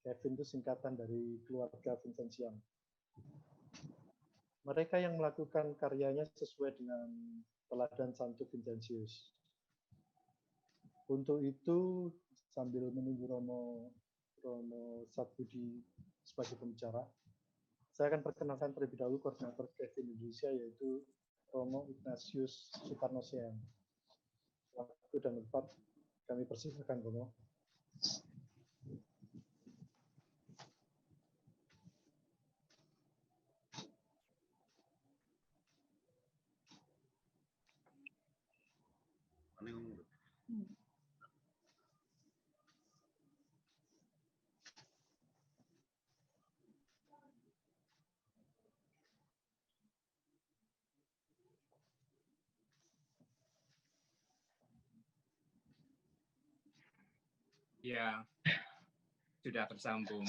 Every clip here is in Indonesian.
Kevin itu singkatan dari keluarga Vincentian. Mereka yang melakukan karyanya sesuai dengan teladan Santo Vincentius. Untuk itu, sambil menunggu Romo Satbudi sebagai pembicara, saya akan perkenalkan terlebih dahulu koordinator Kevin Indonesia, yaitu Romo Ignatius Sutarno-Sean. Waktu dan tempat kami persilakan, Romo. Ya, sudah tersambung.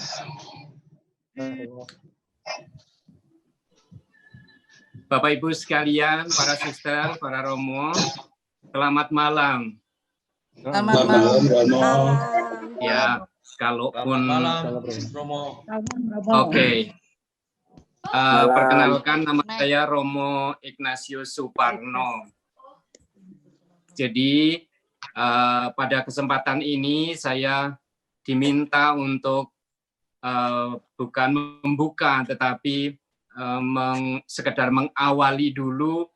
Bapak Ibu sekalian, para suster, para romo, selamat malam. Selamat malam, Romo. Ya, kalaupun Romo. Oke. Perkenalkan, nama saya Romo Ignatius Suparno. Jadi pada kesempatan ini saya diminta untuk bukan membuka, tetapi sekedar mengawali dulu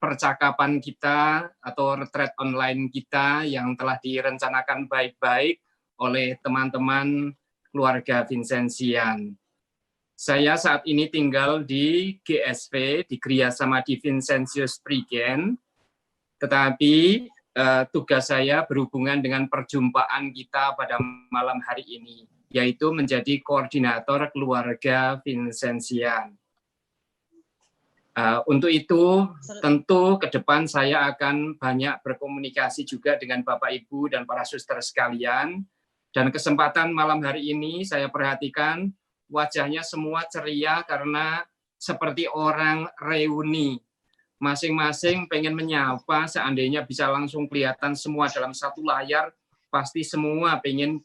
percakapan kita atau retreat online kita yang telah direncanakan baik-baik oleh teman-teman keluarga Vincentian. Saya saat ini tinggal di GSV, di Gria Samadhi Vincentius Prigen, tetapi tugas saya berhubungan dengan perjumpaan kita pada malam hari ini, yaitu menjadi koordinator keluarga Vincentian. Untuk itu, tentu ke depan saya akan banyak berkomunikasi juga dengan Bapak Ibu dan para suster sekalian. Dan kesempatan malam hari ini saya perhatikan wajahnya semua ceria karena seperti orang reuni. Masing-masing pengen menyapa, seandainya bisa langsung kelihatan semua dalam satu layar, pasti semua pengen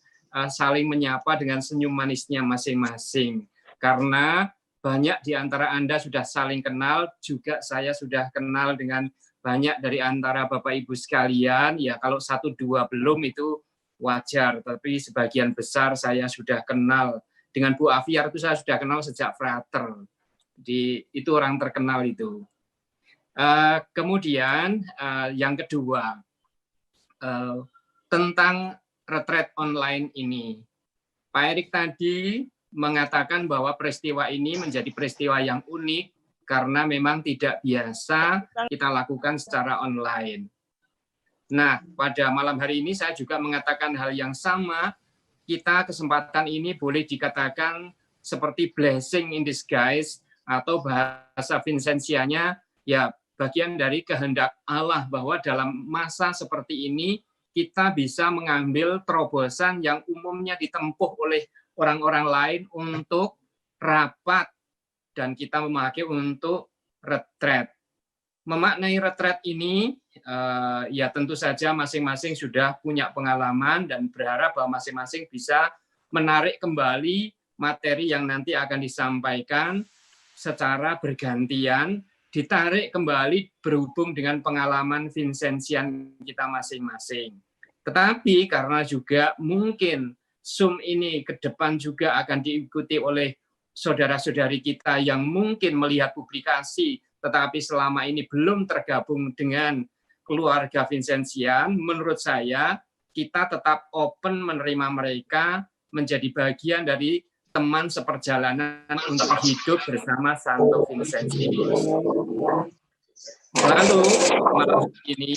saling menyapa dengan senyum manisnya masing-masing. Karena banyak di antara Anda sudah saling kenal, juga saya sudah kenal dengan banyak dari antara Bapak Ibu sekalian. Ya kalau 1-2 belum itu wajar, tapi sebagian besar saya sudah kenal. Dengan Bu Afiar itu saya sudah kenal sejak frater. Itu orang terkenal itu. Kemudian yang kedua, tentang retreat online ini. Pak Erik tadi mengatakan bahwa peristiwa ini menjadi peristiwa yang unik karena memang tidak biasa kita lakukan secara online. Nah, pada malam hari ini saya juga mengatakan hal yang sama. Kita kesempatan ini boleh dikatakan seperti blessing in disguise atau bahasa Vincentianya ya bagian dari kehendak Allah bahwa dalam masa seperti ini kita bisa mengambil terobosan yang umumnya ditempuh oleh orang-orang lain untuk rapat dan kita memakai untuk retreat. Memaknai retreat ini ya tentu saja masing-masing sudah punya pengalaman dan berharap bahwa masing-masing bisa menarik kembali materi yang nanti akan disampaikan secara bergantian, ditarik kembali berhubung dengan pengalaman Vincentian kita masing-masing. Tetapi karena juga mungkin Zoom ini ke depan juga akan diikuti oleh saudara-saudari kita yang mungkin melihat publikasi, tetapi selama ini belum tergabung dengan keluarga Vincentian, menurut saya kita tetap open menerima mereka menjadi bagian dari teman seperjalanan untuk hidup bersama Santo Vincentius. Lalu malam ini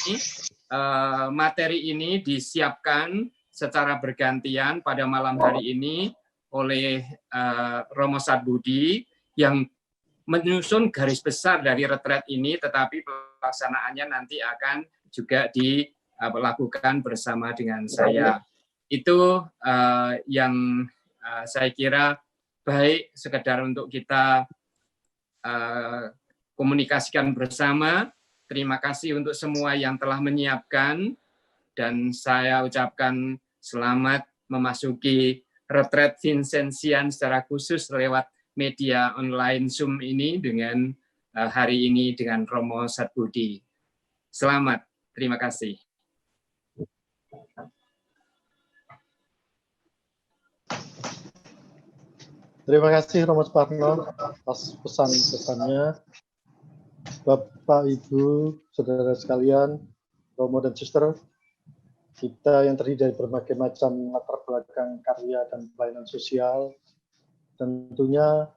materi ini disiapkan secara bergantian pada malam hari ini oleh Romo Sadbudi yang menyusun garis besar dari retreat ini, tetapi pelaksanaannya nanti akan juga dilakukan bersama dengan saya. Itu yang saya kira baik sekedar untuk kita komunikasikan bersama. Terima kasih untuk semua yang telah menyiapkan dan saya ucapkan selamat memasuki retreat Vincentian secara khusus lewat media online Zoom ini dengan hari ini dengan Romo Sadbudi. Selamat, terima kasih. Terima kasih Romo Suparno atas pesan-pesannya. Bapak, Ibu, saudara sekalian, Romo dan Suster, kita yang terdiri dari berbagai macam latar belakang karya dan pelayanan sosial, tentunya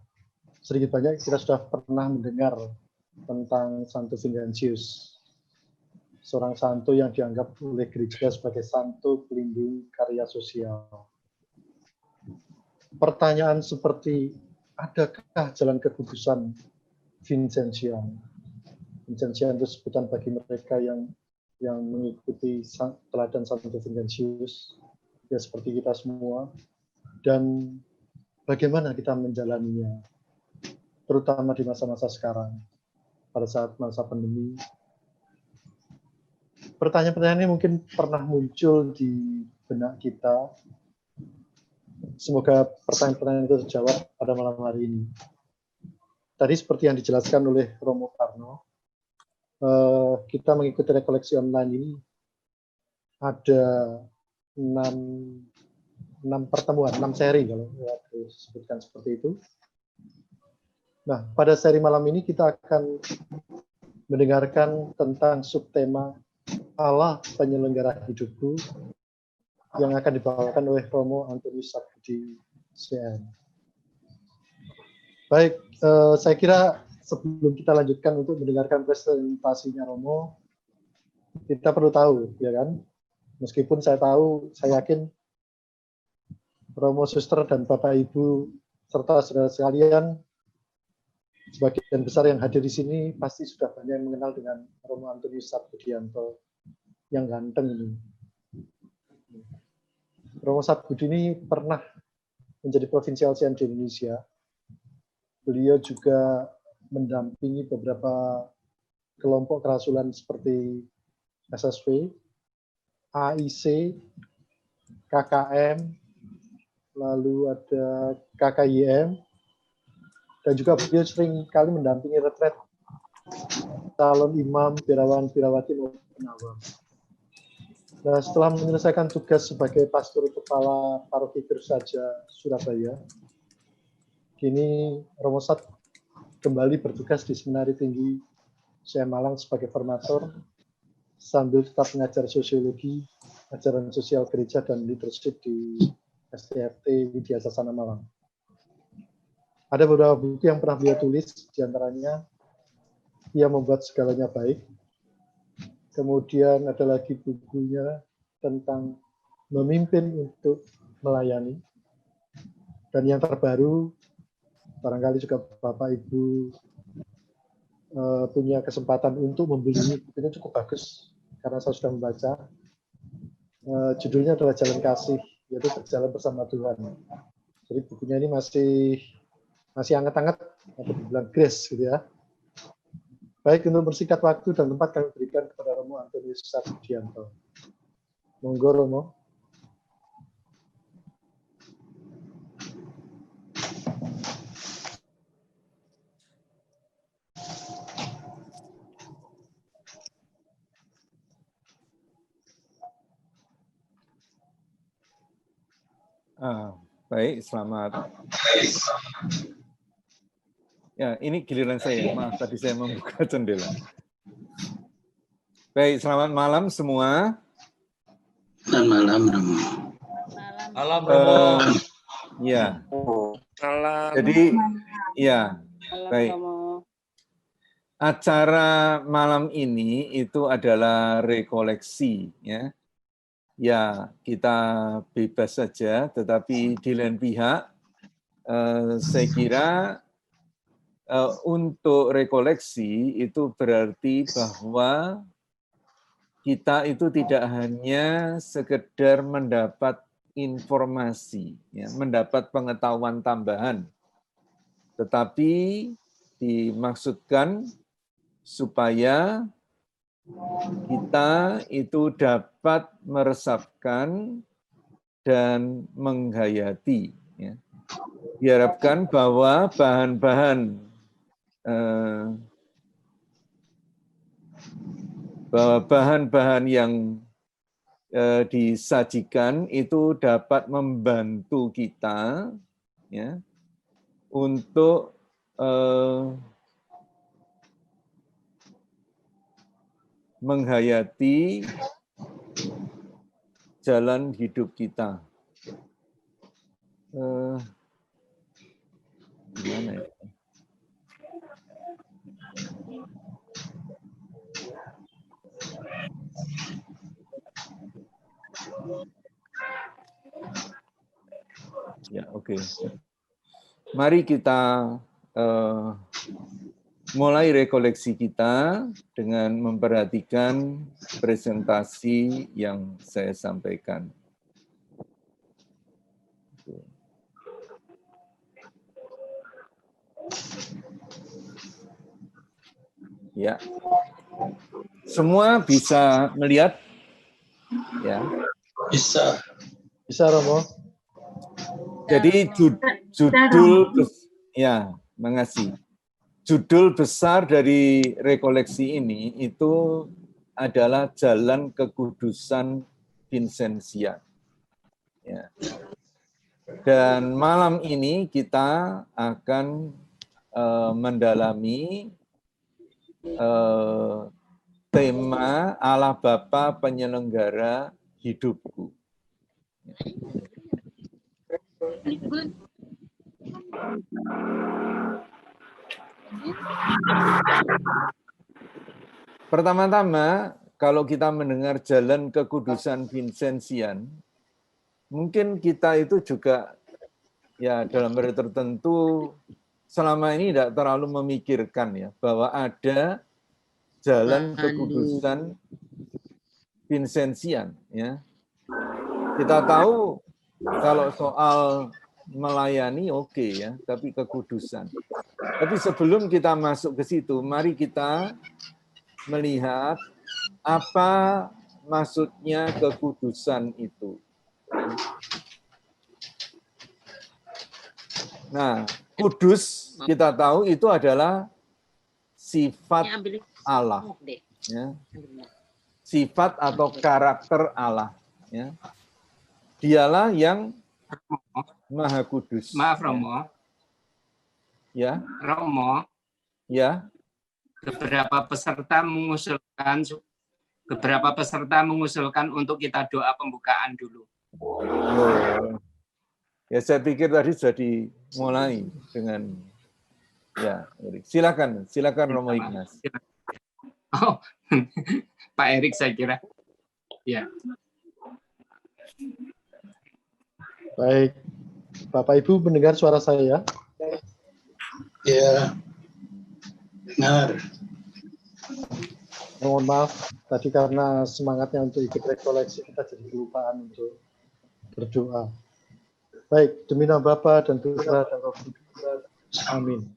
sedikit banyak kita sudah pernah mendengar tentang Santo Vincentius. seorang santo yang dianggap oleh gereja sebagai santo pelindung karya sosial. Pertanyaan seperti, adakah jalan kekudusan Vincentian? Vincentian itu sebutan bagi mereka yang mengikuti teladan Santo Vincentius, ya seperti kita semua. Dan bagaimana kita menjalaninya, terutama di masa-masa sekarang, pada saat masa pandemi. Pertanyaan-pertanyaan ini mungkin pernah muncul di benak kita. Semoga pertanyaan-pertanyaan itu terjawab pada malam hari ini. Tadi seperti yang dijelaskan oleh Romo Karno, kita mengikuti rekoleksi online ini ada 6 pertemuan, 6 seri kalau disebutkan seperti itu. Nah, pada seri malam ini kita akan mendengarkan tentang subtema Allah penyelenggara hidupku yang akan dibawakan oleh Romo Antonius Sapbudi CN. Baik, saya kira sebelum kita lanjutkan untuk mendengarkan presentasinya Romo, kita perlu tahu, ya kan? Meskipun saya tahu, saya yakin Romo, Suster, dan Bapak Ibu serta saudara sekalian, sebagian besar yang hadir di sini pasti sudah banyak yang mengenal dengan Romo Antonius Sapbudianto yang ganteng ini. Romo Sapbudi ini pernah menjadi provinsial CN di Indonesia. Beliau juga mendampingi beberapa kelompok kerasulan seperti SSV, AIC, KKM, lalu ada KKIM, dan juga beliau sering kali mendampingi retret calon imam, biarawan-biarawati maupun awam. Nah, setelah menyelesaikan tugas sebagai pastor kepala paroki Saja Surabaya, kini Romo Sat kembali bertugas di Seminari Tinggi CM Malang sebagai formator, sambil tetap mengajar sosiologi, ajaran sosial gereja, dan leadership di STFT Widya Sasana Malang. Ada beberapa buku yang pernah beliau tulis, diantaranya Ia Membuat Segalanya Baik. Kemudian ada lagi bukunya tentang memimpin untuk melayani. Dan yang terbaru, barangkali juga Bapak Ibu punya kesempatan untuk membeli ini, bukunya cukup bagus karena saya sudah membaca. Judulnya adalah Jalan Kasih, yaitu Berjalan Bersama Tuhan. Jadi bukunya ini masih hangat-hangat atau di bulan Grace gitu ya. Baik, untuk bersingkat waktu dan tempat kami berikan kepada Romo Antonius Sapbudianto. Monggo Romo. Baik, selamat. Ya, ini giliran saya. Maaf, tadi saya membuka jendela. Baik, selamat malam semua. Selamat malam, Romo. Malam, Romo. Ya. Malam. Jadi, ya, baik. Acara malam ini itu adalah rekoleksi, ya. Ya, kita bebas saja, tetapi di lain pihak, saya kira untuk rekoleksi itu berarti bahwa kita itu tidak hanya sekedar mendapat informasi, ya, mendapat pengetahuan tambahan, tetapi dimaksudkan supaya kita itu dapat meresapkan dan menghayati. Ya. Diharapkan bahwa bahan-bahan yang disajikan itu dapat membantu kita, ya, untuk menghayati jalan hidup kita. Gimana ya? Ya, oke. Mari kita mulai rekoleksi kita dengan memperhatikan presentasi yang saya sampaikan. Ya, semua bisa melihat, ya. Bisa. Bisa, Romo? Jadi judul, ya, makasih. Judul besar dari rekoleksi ini itu adalah Jalan Kekudusan Vincentia. Ya. Dan malam ini kita akan mendalami tema Allah Bapa penyelenggara hidupku. Pertama-tama, kalau kita mendengar Jalan Kekudusan Vincentian, mungkin kita itu juga ya dalam arti tertentu selama ini tidak terlalu memikirkan ya bahwa ada Jalan Kekudusan Vincentian ya. Kita tahu kalau soal melayani oke ya, tapi kekudusan. Tapi sebelum kita masuk ke situ, mari kita melihat apa maksudnya kekudusan itu. Nah, kudus kita tahu itu adalah sifat Allah, ya. Sifat atau karakter Allah. Ya. Dialah yang Maha Kudus. Maaf, Romo. Ya. Romo. Ya. Beberapa peserta mengusulkan untuk kita doa pembukaan dulu. Oh. Ya, saya pikir tadi sudah dimulai dengan ya. Silakan Romo Ignas. Oh, Pak Erik saya kira. Ya. Baik. Bapak Ibu mendengar suara saya? Ya. Benar. Mohon maaf, tadi karena semangatnya untuk ikut rekoleksi, kita jadi kelupaan untuk berdoa. Baik, demi nama Bapa dan Putra dan Roh Kudus. Amin.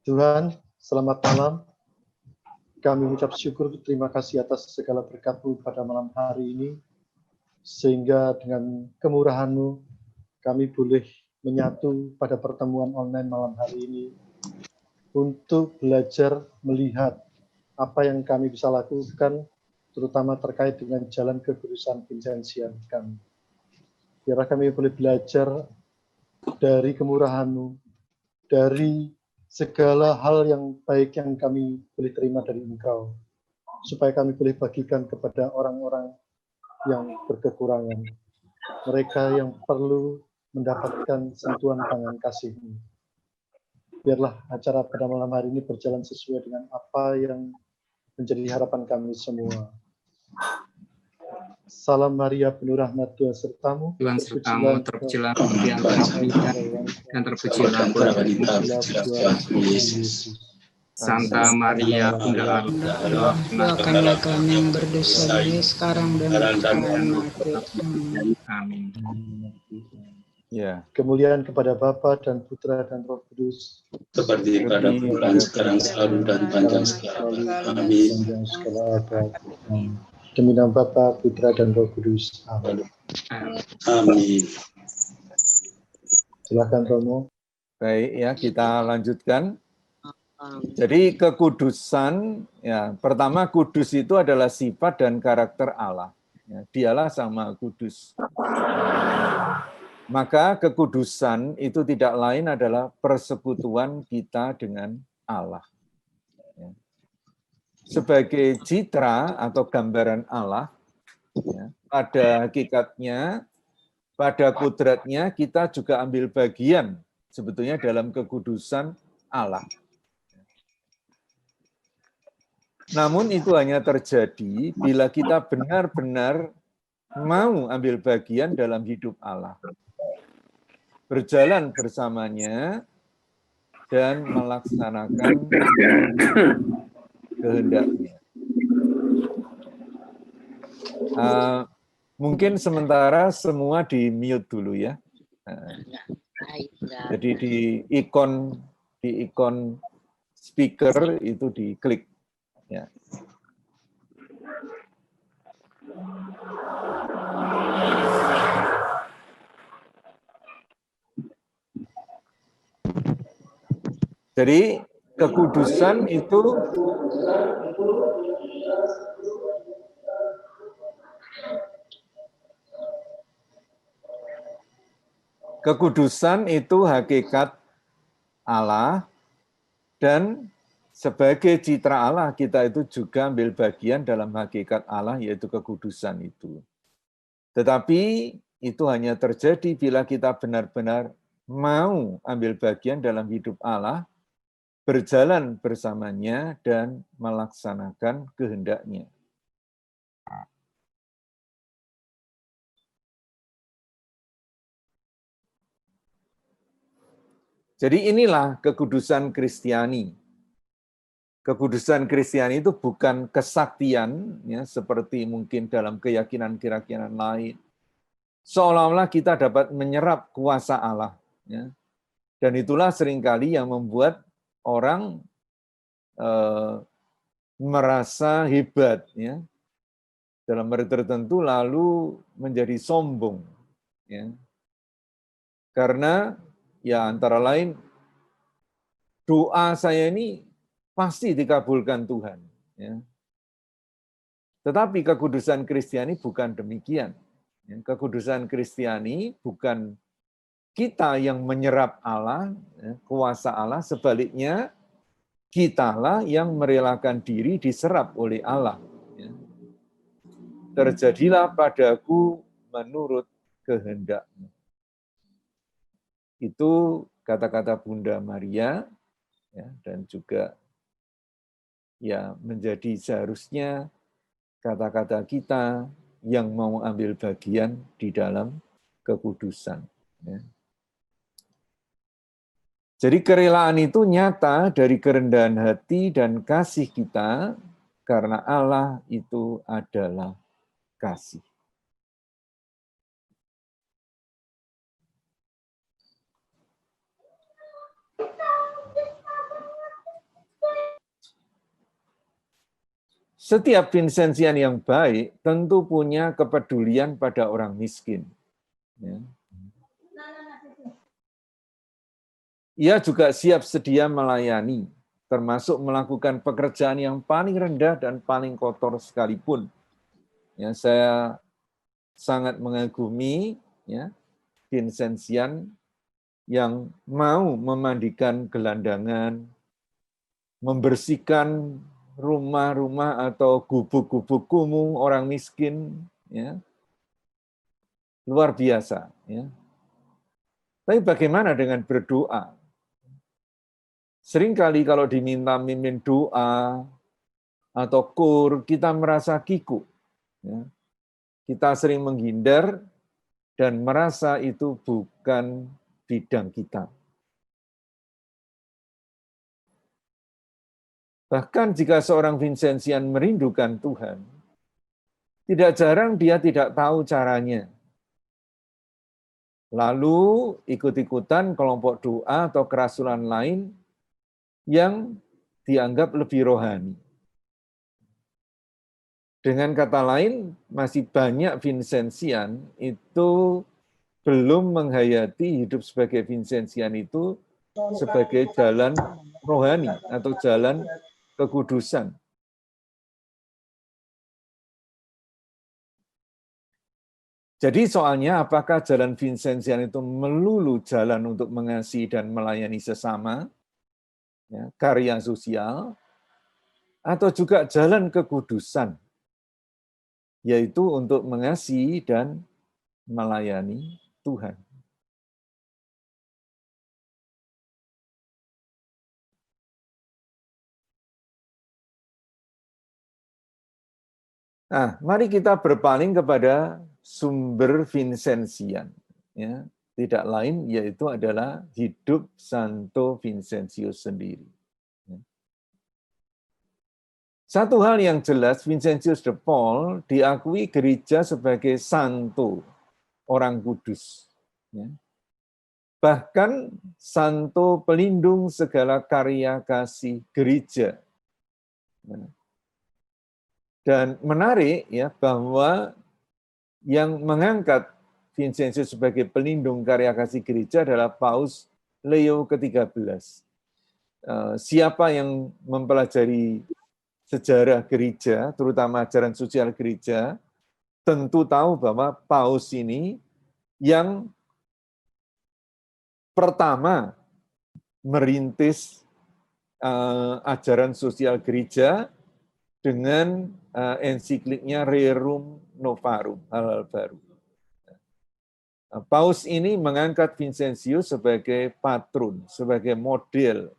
Tuhan, selamat malam. Kami mengucap syukur, terima kasih atas segala berkat-Mu pada malam hari ini, sehingga dengan kemurahan-Mu, kami boleh menyatu pada pertemuan online malam hari ini, untuk belajar melihat apa yang kami bisa lakukan, terutama terkait dengan jalan kekudusan Vincentian kami. Biarlah kami boleh belajar dari kemurahan-Mu, dari segala hal yang baik yang kami boleh terima dari Engkau, supaya kami boleh bagikan kepada orang-orang yang berkekurangan, mereka yang perlu mendapatkan sentuhan tangan kasih-Mu. Biarlah acara pada malam hari ini berjalan sesuai dengan apa yang menjadi harapan kami semua. Salam Maria, penuh rahmat, Tuhan sertamu. Tuhan sertamu, terpujilah engkau di antara wanita, dan terpujilah buah Yesus. Santa Maria, Bunda Allah, doakanlah kami yang berdosa ini sekarang dan mati. Amin. Ya. Kemuliaan kepada Bapa dan Putra dan Roh Kudus. Seperti pada bulan sekarang selalu dan panjang segala abad. Amin. Demi nama Bapa, Putra dan Roh Kudus. Amin. Amin. Silakan Romo. Baik ya, kita lanjutkan. Jadi kekudusan, ya pertama kudus itu adalah sifat dan karakter Allah. Ya, dialah sama kudus. Maka kekudusan itu tidak lain adalah persekutuan kita dengan Allah. Ya. Sebagai citra atau gambaran Allah, ya, pada hakikatnya, pada kodratnya kita juga ambil bagian sebetulnya dalam kekudusan Allah. Namun itu hanya terjadi bila kita benar-benar mau ambil bagian dalam hidup Allah, berjalan bersamanya, dan melaksanakan kehendaknya. Mungkin sementara semua di mute dulu ya. Jadi di ikon speaker itu diklik ya. Jadi kekudusan itu hakikat Allah, dan sebagai citra Allah kita itu juga ambil bagian dalam hakikat Allah, yaitu kekudusan itu. Tetapi itu hanya terjadi bila kita benar-benar mau ambil bagian dalam hidup Allah, berjalan bersamanya, dan melaksanakan kehendaknya. Jadi inilah kekudusan Kristiani. Kekudusan Kristiani itu bukan kesaktian, ya, seperti mungkin dalam keyakinan-keyakinan lain. Seolah-olah kita dapat menyerap kuasa Allah. Ya. Dan itulah seringkali yang membuat orang merasa hebat, ya, dalam arti tertentu, lalu menjadi sombong, ya. Karena ya antara lain doa saya ini pasti dikabulkan Tuhan, ya. Tetapi kekudusan Kristiani bukan demikian. Kekudusan Kristiani bukan kita yang menyerap Allah, ya, kuasa Allah, sebaliknya kitalah yang merelakan diri diserap oleh Allah. Ya. Terjadilah padaku menurut kehendak-Mu. Itu kata-kata Bunda Maria, ya, dan juga ya menjadi seharusnya kata-kata kita yang mau ambil bagian di dalam kekudusan. Ya. Jadi kerelaan itu nyata dari kerendahan hati dan kasih kita, karena Allah itu adalah kasih. Setiap Vincenzian yang baik tentu punya kepedulian pada orang miskin. Ya. Ia juga siap sedia melayani, termasuk melakukan pekerjaan yang paling rendah dan paling kotor sekalipun. Ya, saya sangat mengagumi, ya, Vincenzian yang mau memandikan gelandangan, membersihkan rumah-rumah atau gubuk-gubuk kumuh orang miskin, ya, luar biasa. Ya. Tapi bagaimana dengan berdoa? Seringkali kalau diminta mimpin doa atau kur, kita merasa kikuk. Ya. Kita sering menghindar dan merasa itu bukan bidang kita. Bahkan jika seorang Vincenzian merindukan Tuhan, tidak jarang dia tidak tahu caranya. Lalu ikut-ikutan kelompok doa atau kerasulan lain yang dianggap lebih rohani. Dengan kata lain, masih banyak Vincenzian itu belum menghayati hidup sebagai Vincenzian itu sebagai jalan rohani atau jalan kekudusan. Jadi soalnya apakah jalan Vincenzian itu melulu jalan untuk mengasihi dan melayani sesama, ya, karya sosial, atau juga jalan kekudusan, yaitu untuk mengasihi dan melayani Tuhan. Nah, mari kita berpaling kepada sumber Vincentian, ya, tidak lain yaitu adalah hidup Santo Vincentius sendiri. Satu hal yang jelas, Vincentius de Paul diakui gereja sebagai santo, orang kudus. Ya. Bahkan santo pelindung segala karya kasih gereja. Dan menarik ya bahwa yang mengangkat Vincentius sebagai pelindung karya kasih gereja adalah Paus Leo ke-13. Siapa yang mempelajari sejarah gereja, terutama ajaran sosial gereja, tentu tahu bahwa Paus ini yang pertama merintis ajaran sosial gereja dengan ensikliknya Rerum Novarum, hal-hal baru. Paus ini mengangkat Vincentius sebagai patron, sebagai model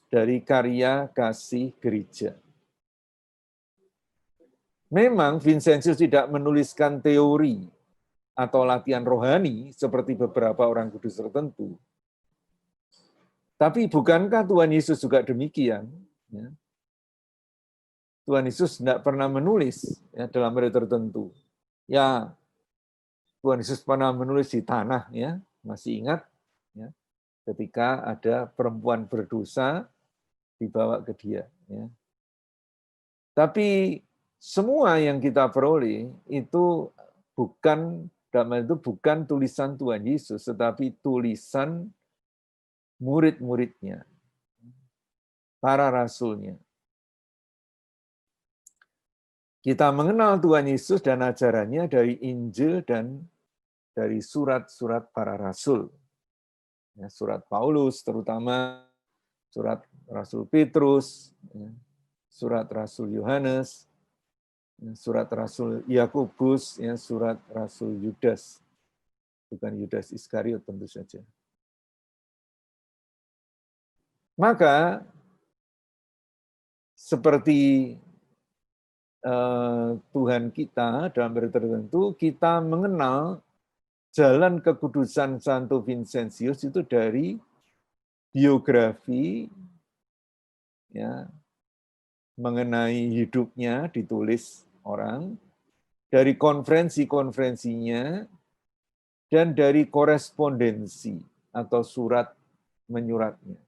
dari karya kasih gereja. Memang Vincentius tidak menuliskan teori atau latihan rohani seperti beberapa orang kudus tertentu. Tapi bukankah Tuhan Yesus juga demikian? Ya. Tuhan Yesus tidak pernah menulis ya, dalam hari tertentu. Ya, Tuhan Yesus pernah menulis di tanah, ya, masih ingat? Ya, ketika ada perempuan berdosa dibawa ke dia. Ya. Tapi semua yang kita peroleh itu bukan tulisan Tuhan Yesus, tetapi tulisan murid-muridnya, para rasulnya. Kita mengenal Tuhan Yesus dan ajarannya dari Injil dan dari surat-surat para rasul. Ya, surat Paulus terutama, surat Rasul Petrus, ya, surat Rasul Yohanes, surat Rasul Yakobus, ya, surat Rasul Yudas, bukan Yudas Iskariot tentu saja. Maka seperti Tuhan kita dalam hari tertentu, kita mengenal jalan kekudusan Santo Vincentius itu dari biografi, ya, mengenai hidupnya ditulis orang, dari konferensi-konferensinya, dan dari korespondensi atau surat menyuratnya.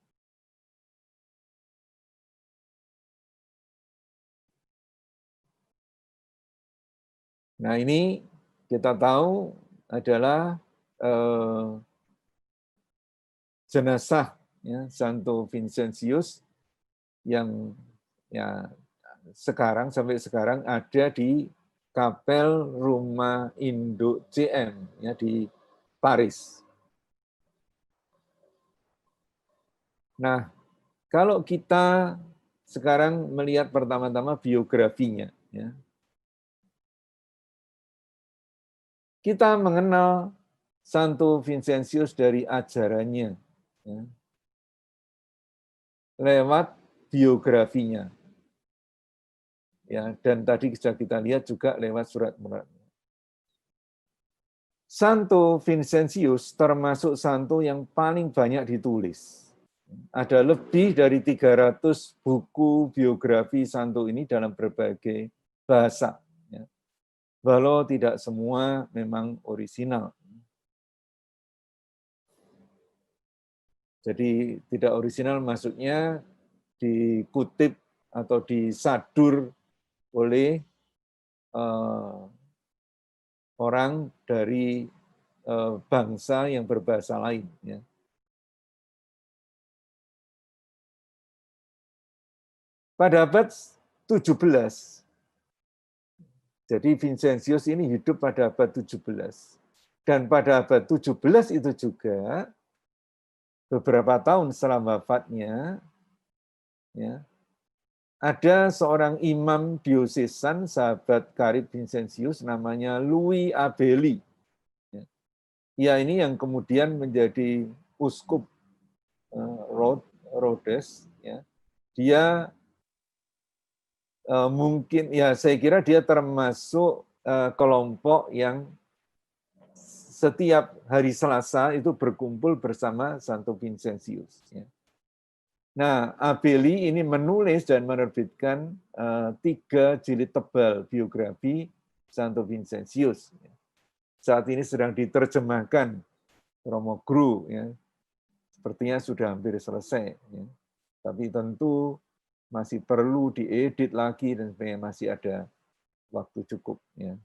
Nah ini kita tahu adalah jenazah ya, Santo Vincentius yang ya sampai sekarang ada di Kapel Rumah Induk CM ya di Paris. Nah, kalau kita sekarang melihat pertama-tama biografinya, ya, kita mengenal Santo Vincentius dari ajarannya, ya, lewat biografinya. Ya, dan tadi sudah kita lihat juga lewat surat-suratnya. Santo Vincentius termasuk santo yang paling banyak ditulis. Ada lebih dari 300 buku biografi santo ini dalam berbagai bahasa. Ya. Walau tidak semua memang orisinal. Jadi tidak orisinal maksudnya dikutip atau disadur oleh orang dari bangsa yang berbahasa lain. Ya. Pada abad 17, jadi Vincentius ini hidup pada abad 17. Dan pada abad 17 itu juga, beberapa tahun setelah wafatnya, ya, ada seorang imam diosesan, sahabat karib Vincentius, namanya Louis Abeli. Ya, ini yang kemudian menjadi uskup Rhodes. Ya. Dia mungkin, ya saya kira dia termasuk kelompok yang setiap hari Selasa itu berkumpul bersama Santo Vincentius. Ya. Nah, Abeli ini menulis dan menerbitkan 3 jilid tebal biografi Santo Vincentius. Saat ini sedang diterjemahkan Romo Gru, ya. Sepertinya sudah hampir selesai. Ya. Tapi tentu masih perlu diedit lagi dan masih ada waktu cukup. Ya.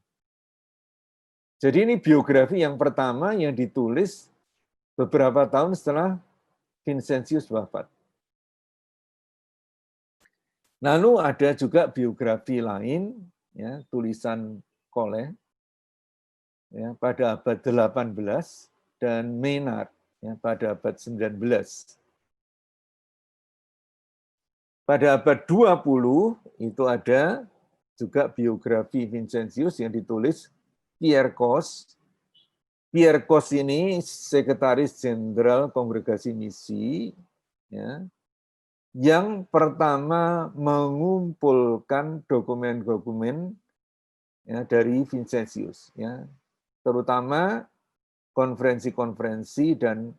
Jadi ini biografi yang pertama yang ditulis beberapa tahun setelah Vincentius wafat. Lalu ada juga biografi lain, ya, tulisan Koleh ya, pada abad 18 dan Maynard ya, pada abad 19. Pada abad 20 itu ada juga biografi Vincentius yang ditulis Pierre Cos. Pierre Cos ini sekretaris jenderal Kongregasi Misi, ya, yang pertama mengumpulkan dokumen-dokumen ya, dari Vincentius, ya, terutama konferensi-konferensi dan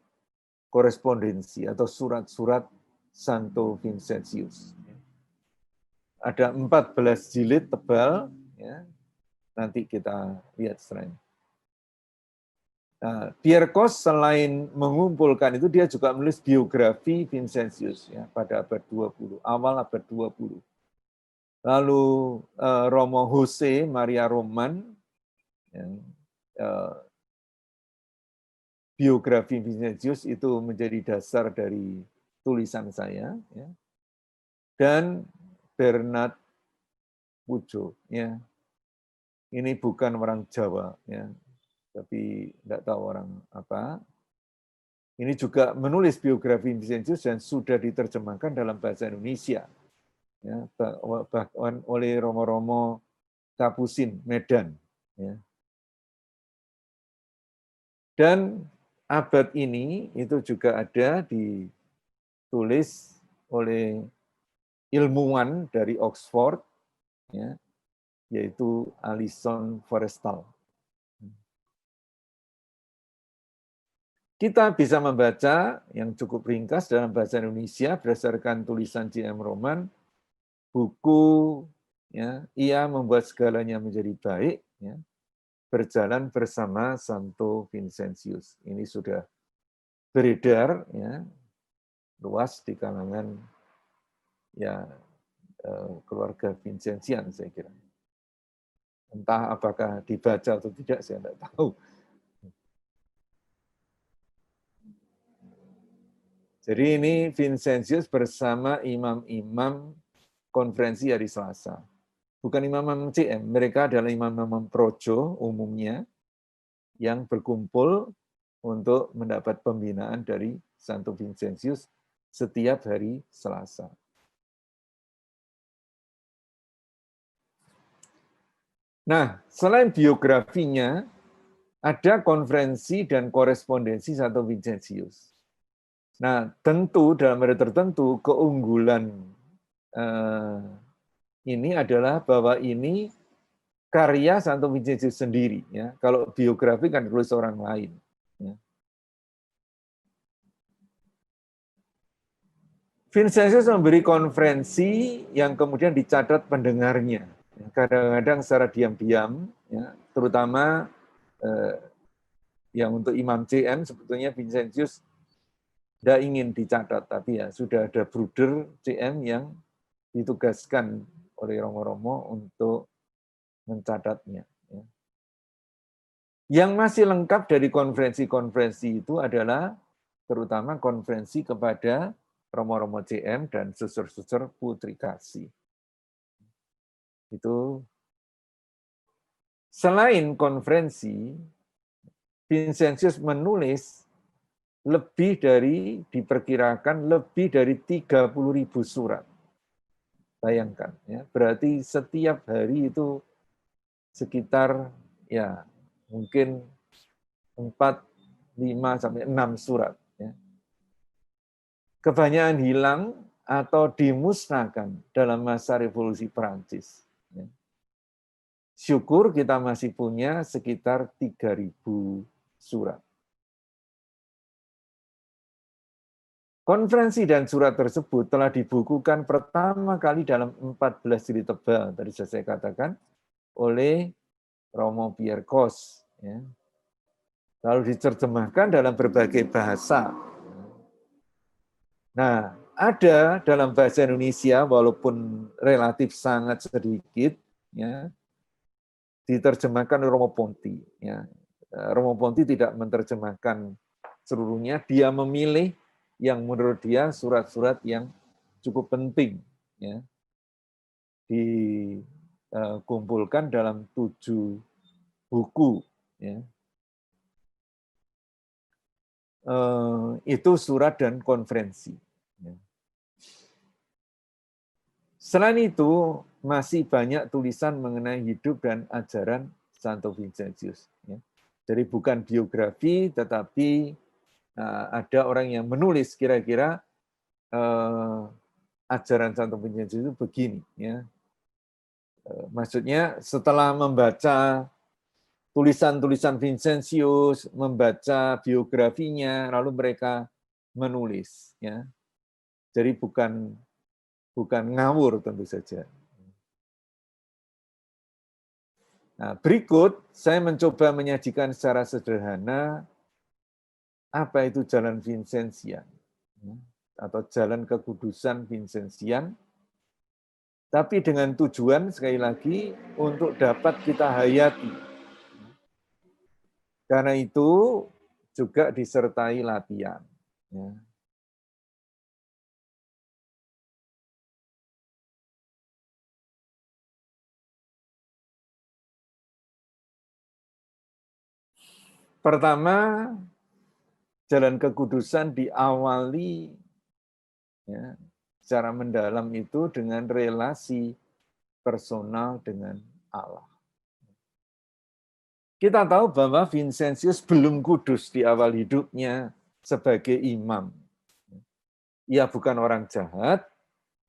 korespondensi atau surat-surat Santo Vincentius. Ada 14 jilid tebal, ya, nanti kita lihat setelah ini. Nah, Pierre Cos selain mengumpulkan itu, dia juga menulis biografi Vincentius ya, pada abad 20, awal abad 20. Lalu Romo Jose Maria Roman, ya, biografi Vincentius itu menjadi dasar dari tulisan saya. Ya. Dan Bernard Pujo, ya. Ini bukan orang Jawa, ya, tapi tidak tahu orang apa. Ini juga menulis biografi Vincentius dan sudah diterjemahkan dalam bahasa Indonesia, ya, bahkan oleh Romo-Romo Kapusin Medan. Ya. Dan abad ini itu juga ada ditulis oleh ilmuwan dari Oxford, ya, yaitu Alison Forrestal. Kita bisa membaca yang cukup ringkas dalam bahasa Indonesia berdasarkan tulisan J.M. Roman, buku ya, Ia Membuat Segalanya Menjadi Baik, ya, berjalan bersama Santo Vincentius. Ini sudah beredar ya, luas di kalangan ya keluarga Vincentian, saya kira. Entah apakah dibaca atau tidak, saya tidak tahu. Jadi ini Vincentius bersama imam-imam konferensi hari Selasa. Bukan imam-imam CM, mereka adalah imam-imam projo umumnya yang berkumpul untuk mendapat pembinaan dari Santo Vincentius setiap hari Selasa. Nah, selain biografinya, ada konferensi dan korespondensi Santo Vincentius. Nah, tentu dalam hal tertentu keunggulan ini adalah bahwa ini karya Santo Vincentius sendiri. Ya. Kalau biografi kan ditulis orang lain. Ya. Vincentius memberi konferensi yang kemudian dicatat pendengarnya. Kadang-kadang secara diam-diam, ya, terutama yang untuk Imam CM sebetulnya Vincentius tidak ingin dicatat, tapi ya sudah ada bruder CM yang ditugaskan oleh Romo-Romo untuk mencatatnya. Yang masih lengkap dari konferensi-konferensi itu adalah terutama konferensi kepada Romo-Romo CM dan susur-susur Putri Kasih. Itu selain konferensi, Vincentius menulis diperkirakan lebih dari 30.000 surat. Bayangkan, ya, berarti setiap hari itu sekitar ya mungkin 4, 5 sampai 6 surat. Ya. Kebanyakan hilang atau dimusnahkan dalam masa Revolusi Perancis. Ya. syukur kita masih punya sekitar 3.000 surat. Konferensi dan surat tersebut telah dibukukan pertama kali dalam 14 jilid tebal, tadi saya katakan, oleh Romo Pierre Kos. Ya. Lalu diterjemahkan dalam berbagai bahasa. Nah, ada dalam bahasa Indonesia, walaupun relatif sangat sedikit, ya, diterjemahkan oleh Romo Ponti. Ya. Romo Ponti tidak menerjemahkan seluruhnya, dia memilih yang menurut dia surat-surat yang cukup penting, ya, dikumpulkan dalam 7 buku, ya. Itu surat dan konferensi. Ya. Selain itu masih banyak tulisan mengenai hidup dan ajaran Santo Vincentius. Ya. Jadi bukan biografi, tetapi ada orang yang menulis kira-kira ajaran Santo Vincentius itu begini, ya. Maksudnya setelah membaca tulisan-tulisan Vincentius, membaca biografinya, lalu mereka menulis, ya. Jadi bukan ngawur tentu saja. Nah, berikut saya mencoba menyajikan secara sederhana apa itu jalan Vincentian, atau jalan kekudusan Vincentian, tapi dengan tujuan sekali lagi untuk dapat kita hayati. Karena itu juga disertai latihan. Ya. Pertama, jalan kekudusan diawali, ya, secara mendalam itu dengan relasi personal dengan Allah. Kita tahu bahwa Vincentius belum kudus di awal hidupnya sebagai imam. Ia bukan orang jahat,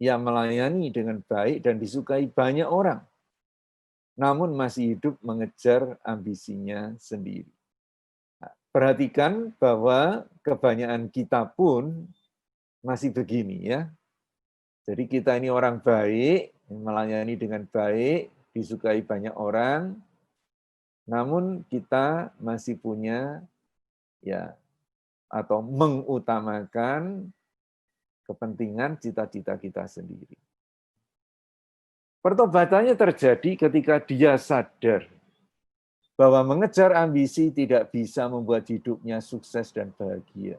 ia melayani dengan baik dan disukai banyak orang, namun masih hidup mengejar ambisinya sendiri. Perhatikan bahwa kebanyakan kita pun masih begini, ya. Jadi kita ini orang baik, melayani dengan baik, disukai banyak orang, namun kita masih punya, ya, atau mengutamakan kepentingan cita-cita kita sendiri. Pertobatannya terjadi ketika dia sadar bahwa mengejar ambisi tidak bisa membuat hidupnya sukses dan bahagia.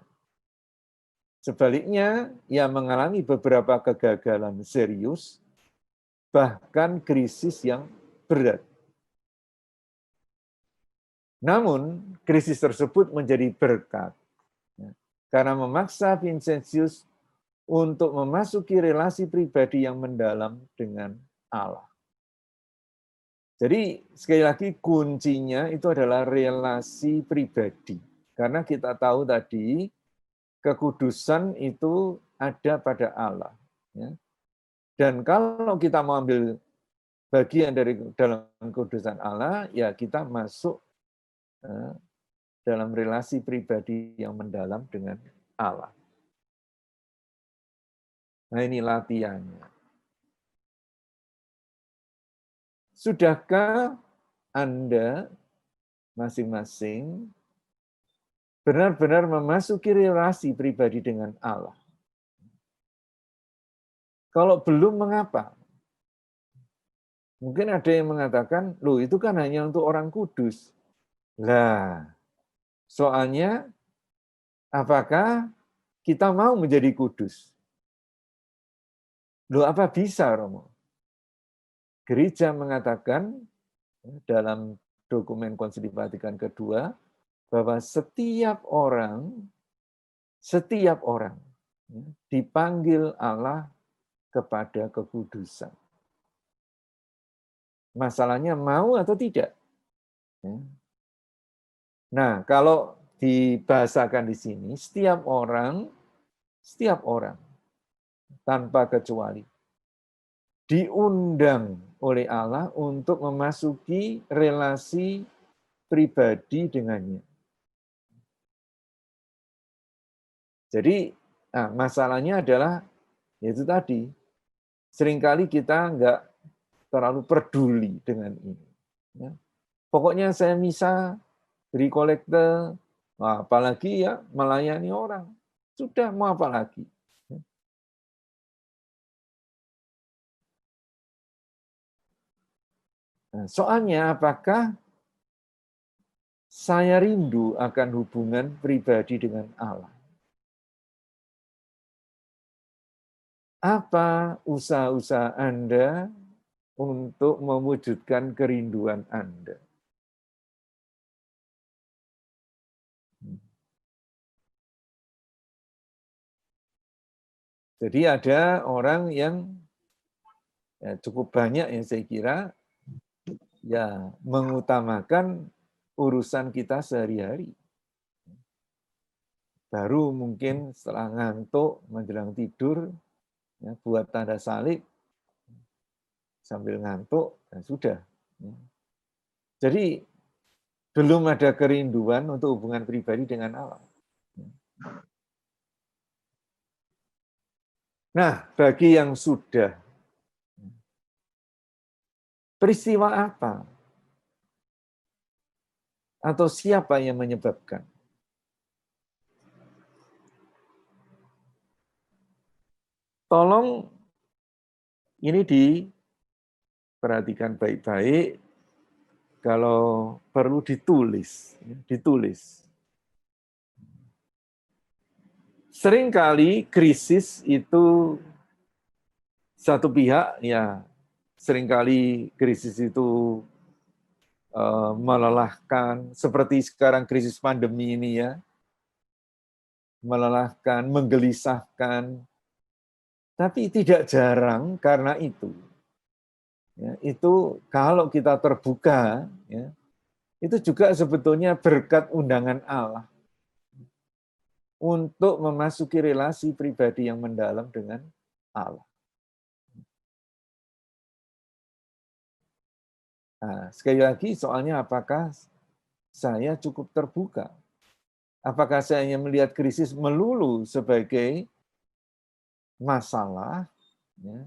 Sebaliknya, ia mengalami beberapa kegagalan serius, bahkan krisis yang berat. Namun, krisis tersebut menjadi berkat, karena memaksa Vincentius untuk memasuki relasi pribadi yang mendalam dengan Allah. Jadi sekali lagi kuncinya itu adalah relasi pribadi. Karena kita tahu tadi kekudusan itu ada pada Allah. Ya. Dan kalau kita mau ambil bagian dari dalam kekudusan Allah, ya kita masuk dalam relasi pribadi yang mendalam dengan Allah. Nah ini latihannya. Sudahkah Anda masing-masing benar-benar memasuki relasi pribadi dengan Allah? Kalau belum, mengapa? Mungkin ada yang mengatakan, loh itu kan hanya untuk orang kudus. Lah, soalnya apakah kita mau menjadi kudus? Loh apa bisa, Romo? Gereja mengatakan dalam dokumen Konsili Vatikan kedua bahwa setiap orang dipanggil Allah kepada kekudusan. Masalahnya mau atau tidak? Nah, kalau dibahasakan di sini, setiap orang tanpa kecuali diundang oleh Allah untuk memasuki relasi pribadi dengannya. Jadi masalahnya adalah yaitu tadi, seringkali kita nggak terlalu peduli dengan ini. Ya. Pokoknya saya misa, beri kolekte, apalagi ya melayani orang. Sudah, mau apa lagi? Nah, soalnya apakah saya rindu akan hubungan pribadi dengan Allah? Apa usaha-usaha Anda untuk mewujudkan kerinduan Anda? Jadi ada orang yang cukup banyak yang saya kira ya mengutamakan urusan kita sehari-hari. Baru mungkin setelah ngantuk menjelang tidur ya, buat tanda salib sambil ngantuk dan sudah. Jadi belum ada kerinduan untuk hubungan pribadi dengan Allah. Nah, bagi yang sudah, peristiwa apa? Atau siapa yang menyebabkan? Tolong ini diperhatikan baik-baik, kalau perlu ditulis. Seringkali krisis itu satu pihak, ya seringkali krisis itu melelahkan, seperti sekarang krisis pandemi ini ya, melelahkan, menggelisahkan, tapi tidak jarang karena itu. Ya, itu kalau kita terbuka, ya, itu juga sebetulnya berkat undangan Allah untuk memasuki relasi pribadi yang mendalam dengan Allah. Nah, sekali lagi soalnya apakah saya cukup terbuka? Apakah saya hanya melihat krisis melulu sebagai masalah ya,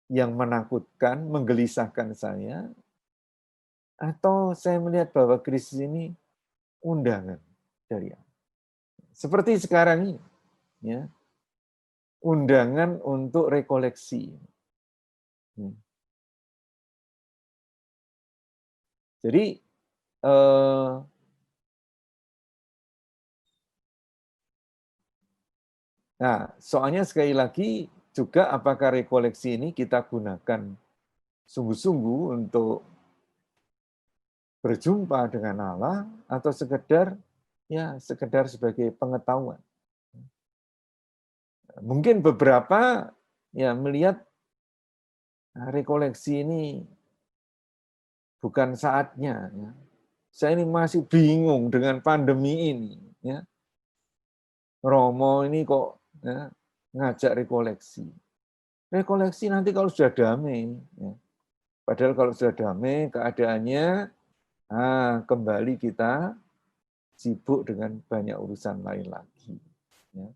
yang menakutkan, menggelisahkan saya, atau saya melihat bahwa krisis ini undangan dari Allah. Seperti sekarang ini, ya, undangan untuk rekoleksi. Jadi nah, soalnya sekali lagi juga apakah rekoleksi ini kita gunakan sungguh-sungguh untuk berjumpa dengan Allah atau sekedar sebagai pengetahuan. Mungkin beberapa ya melihat rekoleksi ini bukan saatnya. Ya. Saya ini masih bingung dengan pandemi ini. Ya. Romo ini kok ya, ngajak rekoleksi. Rekoleksi nanti kalau sudah damai. Ya. Padahal kalau sudah damai keadaannya, kembali kita sibuk dengan banyak urusan lain lagi. Ya.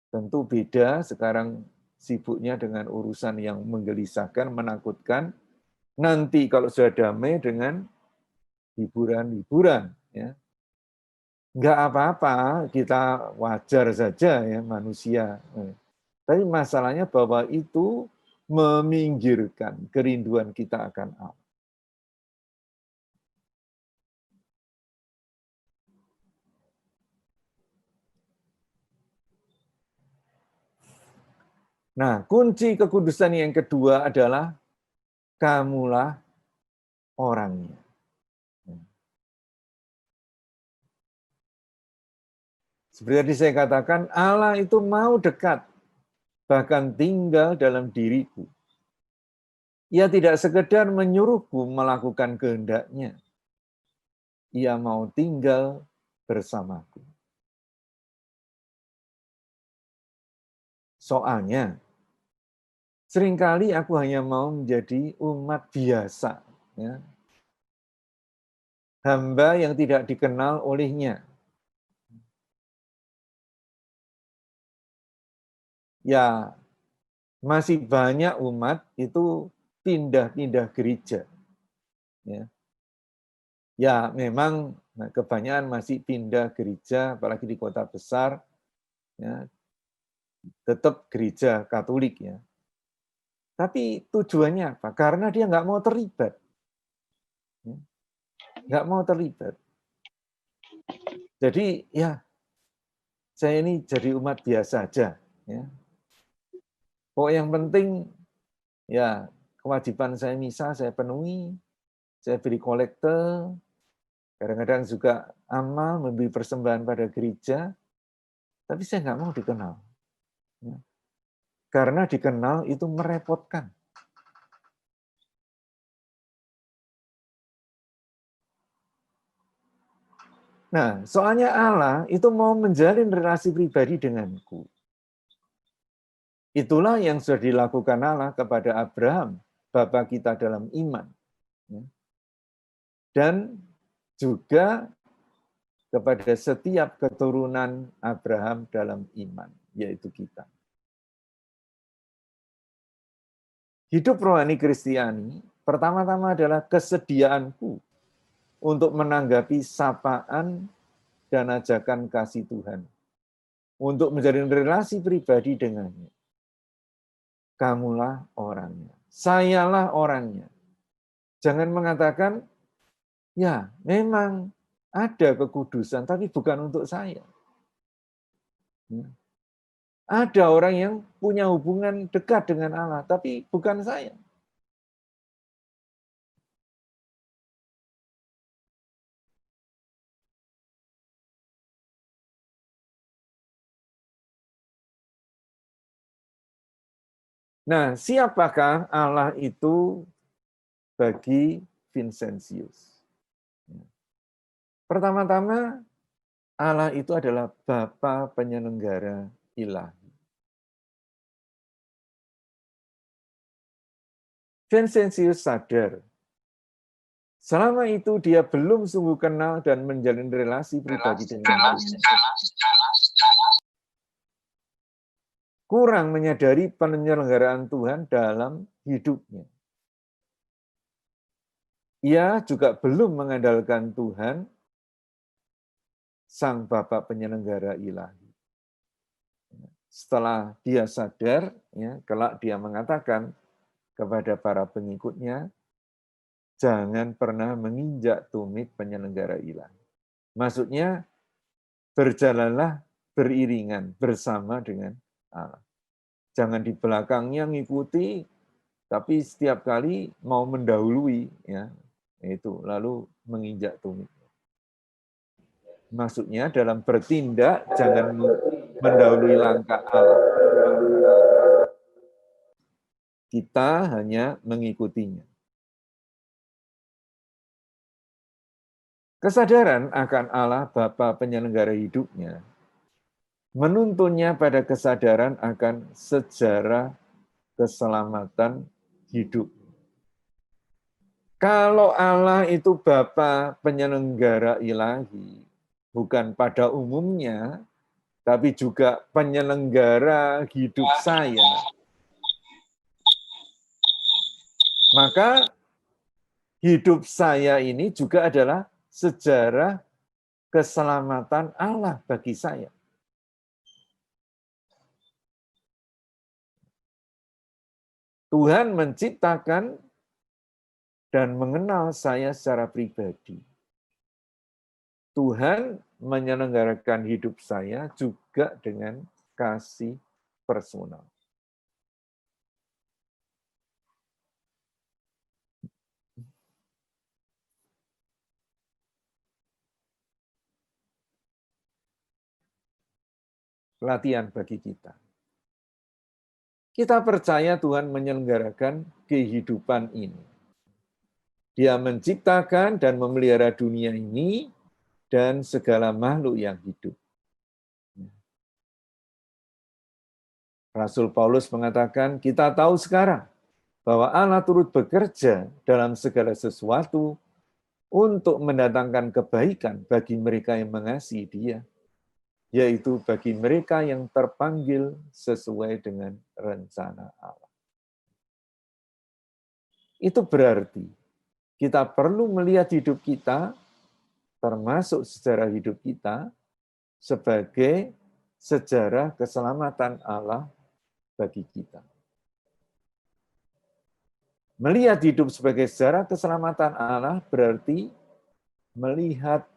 Tentu beda sekarang sibuknya dengan urusan yang menggelisahkan, menakutkan. Nanti kalau sudah damai dengan hiburan-hiburan. Ya. Enggak apa-apa, kita wajar saja ya manusia. Tapi masalahnya bahwa itu meminggirkan kerinduan kita akan Allah. Nah, kunci kekudusan yang kedua adalah kamulah orangnya. Seperti tadi saya katakan, Allah itu mau dekat, bahkan tinggal dalam diriku. Ia tidak sekedar menyuruhku melakukan kehendaknya. Ia mau tinggal bersamaku. Soalnya, Seringkali aku hanya mau menjadi umat biasa, ya. Hamba yang tidak dikenal olehnya. Ya, masih banyak umat itu pindah-pindah gereja. Ya, memang kebanyakan masih pindah gereja, apalagi di kota besar, ya, tetap gereja Katolik, ya. Tapi tujuannya apa? Karena dia nggak mau terlibat. Nggak mau terlibat. Jadi, ya, saya ini jadi umat biasa aja. Ya. Yang penting, ya, kewajiban saya misa saya penuhi, saya beri kolekte, kadang-kadang juga amal, memberi persembahan pada gereja, tapi saya nggak mau dikenal. Ya. Karena dikenal itu merepotkan. Nah, soalnya Allah itu mau menjalin relasi pribadi denganku. Itulah yang sudah dilakukan Allah kepada Abraham, bapa kita dalam iman. Dan juga kepada setiap keturunan Abraham dalam iman, yaitu kita. Hidup rohani Kristiani, pertama-tama adalah kesediaanku untuk menanggapi sapaan dan ajakan kasih Tuhan. Untuk menjalin relasi pribadi dengannya. Kamulah orangnya. Sayalah orangnya. Jangan mengatakan, ya memang ada kekudusan, tapi bukan untuk saya. Ada orang yang punya hubungan dekat dengan Allah, tapi bukan saya. Nah, siapakah Allah itu bagi Vincentius? Pertama-tama, Allah itu adalah Bapa penyelenggara ilahi. Vincentius sadar, selama itu dia belum sungguh kenal dan menjalin relasi pribadi dengan Tuhan. Kurang menyadari penyelenggaraan Tuhan dalam hidupnya. Ia juga belum mengandalkan Tuhan, Sang Bapa penyelenggara ilahi. Setelah dia sadar, ya, kelak dia mengatakan kepada para pengikutnya, jangan pernah menginjak tumit penyelenggara ilahi. Maksudnya, berjalanlah beriringan bersama dengan Allah. Jangan di belakangnya ngikuti, tapi setiap kali mau mendahului, ya, itu lalu menginjak tumit. Maksudnya dalam bertindak jangan mendahului langkah Allah. Kita hanya mengikutinya. Kesadaran akan Allah Bapa penyelenggara hidupnya menuntunnya pada kesadaran akan sejarah keselamatan hidup. Kalau Allah itu Bapa penyelenggara ilahi, bukan pada umumnya, tapi juga penyelenggara hidup saya, maka hidup saya ini juga adalah sejarah keselamatan Allah bagi saya. Tuhan menciptakan dan mengenal saya secara pribadi. Tuhan menyelenggarakan hidup saya juga dengan kasih personal. Latihan bagi kita. Kita percaya Tuhan menyelenggarakan kehidupan ini. Dia menciptakan dan memelihara dunia ini dan dan segala makhluk yang hidup. Rasul Paulus mengatakan, kita tahu sekarang bahwa Allah turut bekerja dalam segala sesuatu untuk mendatangkan kebaikan bagi mereka yang mengasihi Dia, yaitu bagi mereka yang terpanggil sesuai dengan rencana Allah. Itu berarti kita perlu melihat hidup kita, termasuk sejarah hidup kita, sebagai sejarah keselamatan Allah bagi kita. Melihat hidup sebagai sejarah keselamatan Allah berarti melihat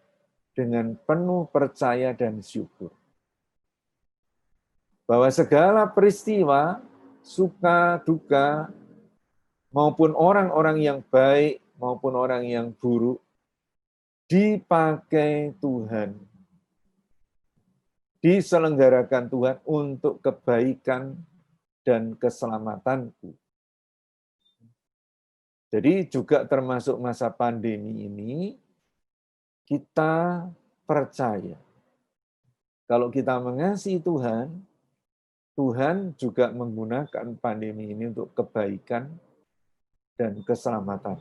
dengan penuh percaya dan syukur. Bahwa segala peristiwa, suka, duka, maupun orang-orang yang baik, maupun orang yang buruk, dipakai Tuhan, diselenggarakan Tuhan untuk kebaikan dan keselamatanku. Jadi juga termasuk masa pandemi ini, kita percaya. Kalau kita mengasihi Tuhan, Tuhan juga menggunakan pandemi ini untuk kebaikan dan keselamatan.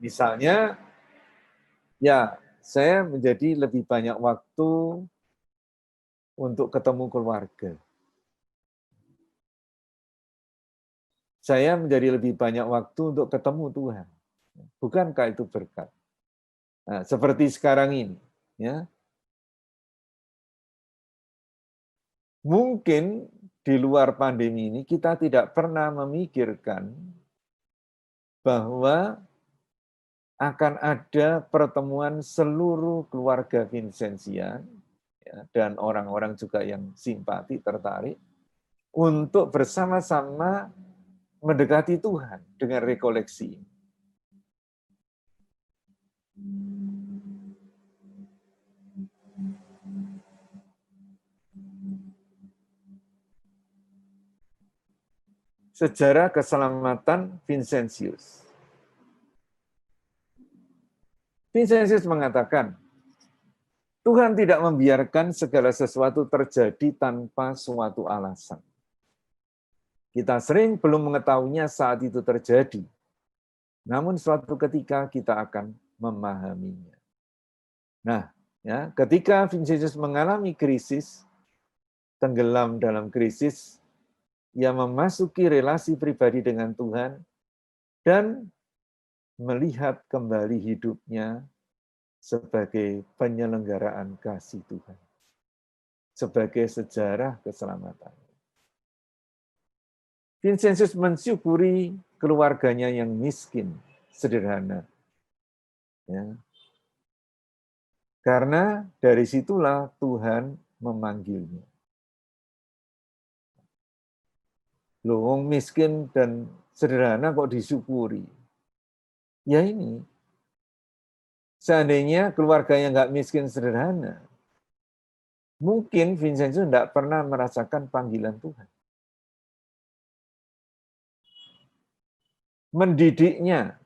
Misalnya, ya saya menjadi lebih banyak waktu untuk ketemu keluarga. Saya menjadi lebih banyak waktu untuk ketemu Tuhan. Bukankah itu berkat? Nah, seperti sekarang ini, ya. Mungkin di luar pandemi ini kita tidak pernah memikirkan bahwa akan ada pertemuan seluruh keluarga Vincenzian, ya, dan orang-orang juga yang simpati, tertarik, untuk bersama-sama mendekati Tuhan dengan rekoleksi. Sejarah keselamatan Vincentius. Vincentius mengatakan, Tuhan tidak membiarkan segala sesuatu terjadi tanpa suatu alasan. Kita sering belum mengetahuinya saat itu terjadi, namun suatu ketika kita akan memahaminya. Nah, ya, ketika Vincentius mengalami krisis, tenggelam dalam krisis, ia memasuki relasi pribadi dengan Tuhan dan melihat kembali hidupnya sebagai penyelenggaraan kasih Tuhan, sebagai sejarah keselamatan. Vincentius mensyukuri keluarganya yang miskin, sederhana. Ya. Karena dari situlah Tuhan memanggilnya. Loh, miskin dan sederhana kok disyukuri? Ya ini, seandainya keluarganya nggak miskin sederhana, mungkin Vincentius tidak pernah merasakan panggilan Tuhan. Mendidiknya,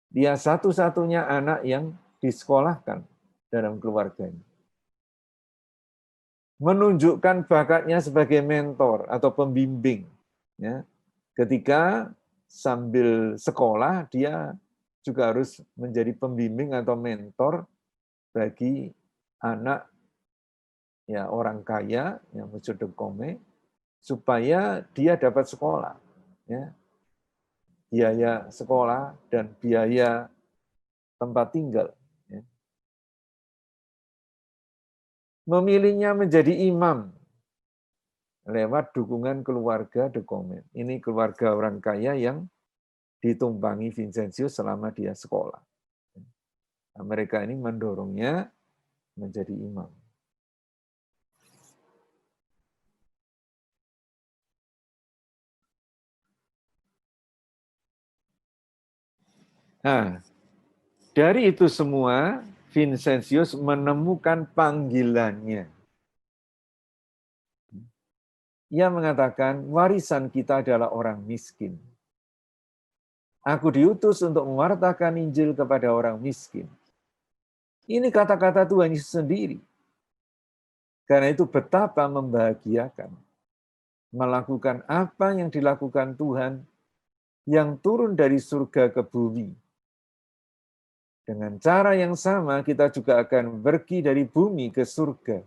dia satu-satunya anak yang disekolahkan dalam keluarganya. Menunjukkan bakatnya sebagai mentor atau pembimbing. Ya, ketika sambil sekolah, dia juga harus menjadi pembimbing atau mentor bagi anak ya orang kaya yang Mujodokome, supaya dia dapat sekolah. Ya. Biaya sekolah dan biaya tempat tinggal. Ya. Memilihnya menjadi imam lewat dukungan keluarga Dekome. Ini keluarga orang kaya yang ditumpangi Vincentius selama dia sekolah. Nah, mereka ini mendorongnya menjadi imam. Nah, dari itu semua, Vincentius menemukan panggilannya. Ia mengatakan, warisan kita adalah orang miskin. Aku diutus untuk mewartakan Injil kepada orang miskin. Ini kata-kata Tuhan Yesus sendiri. Karena itu betapa membahagiakan melakukan apa yang dilakukan Tuhan yang turun dari surga ke bumi. Dengan cara yang sama kita juga akan pergi dari bumi ke surga,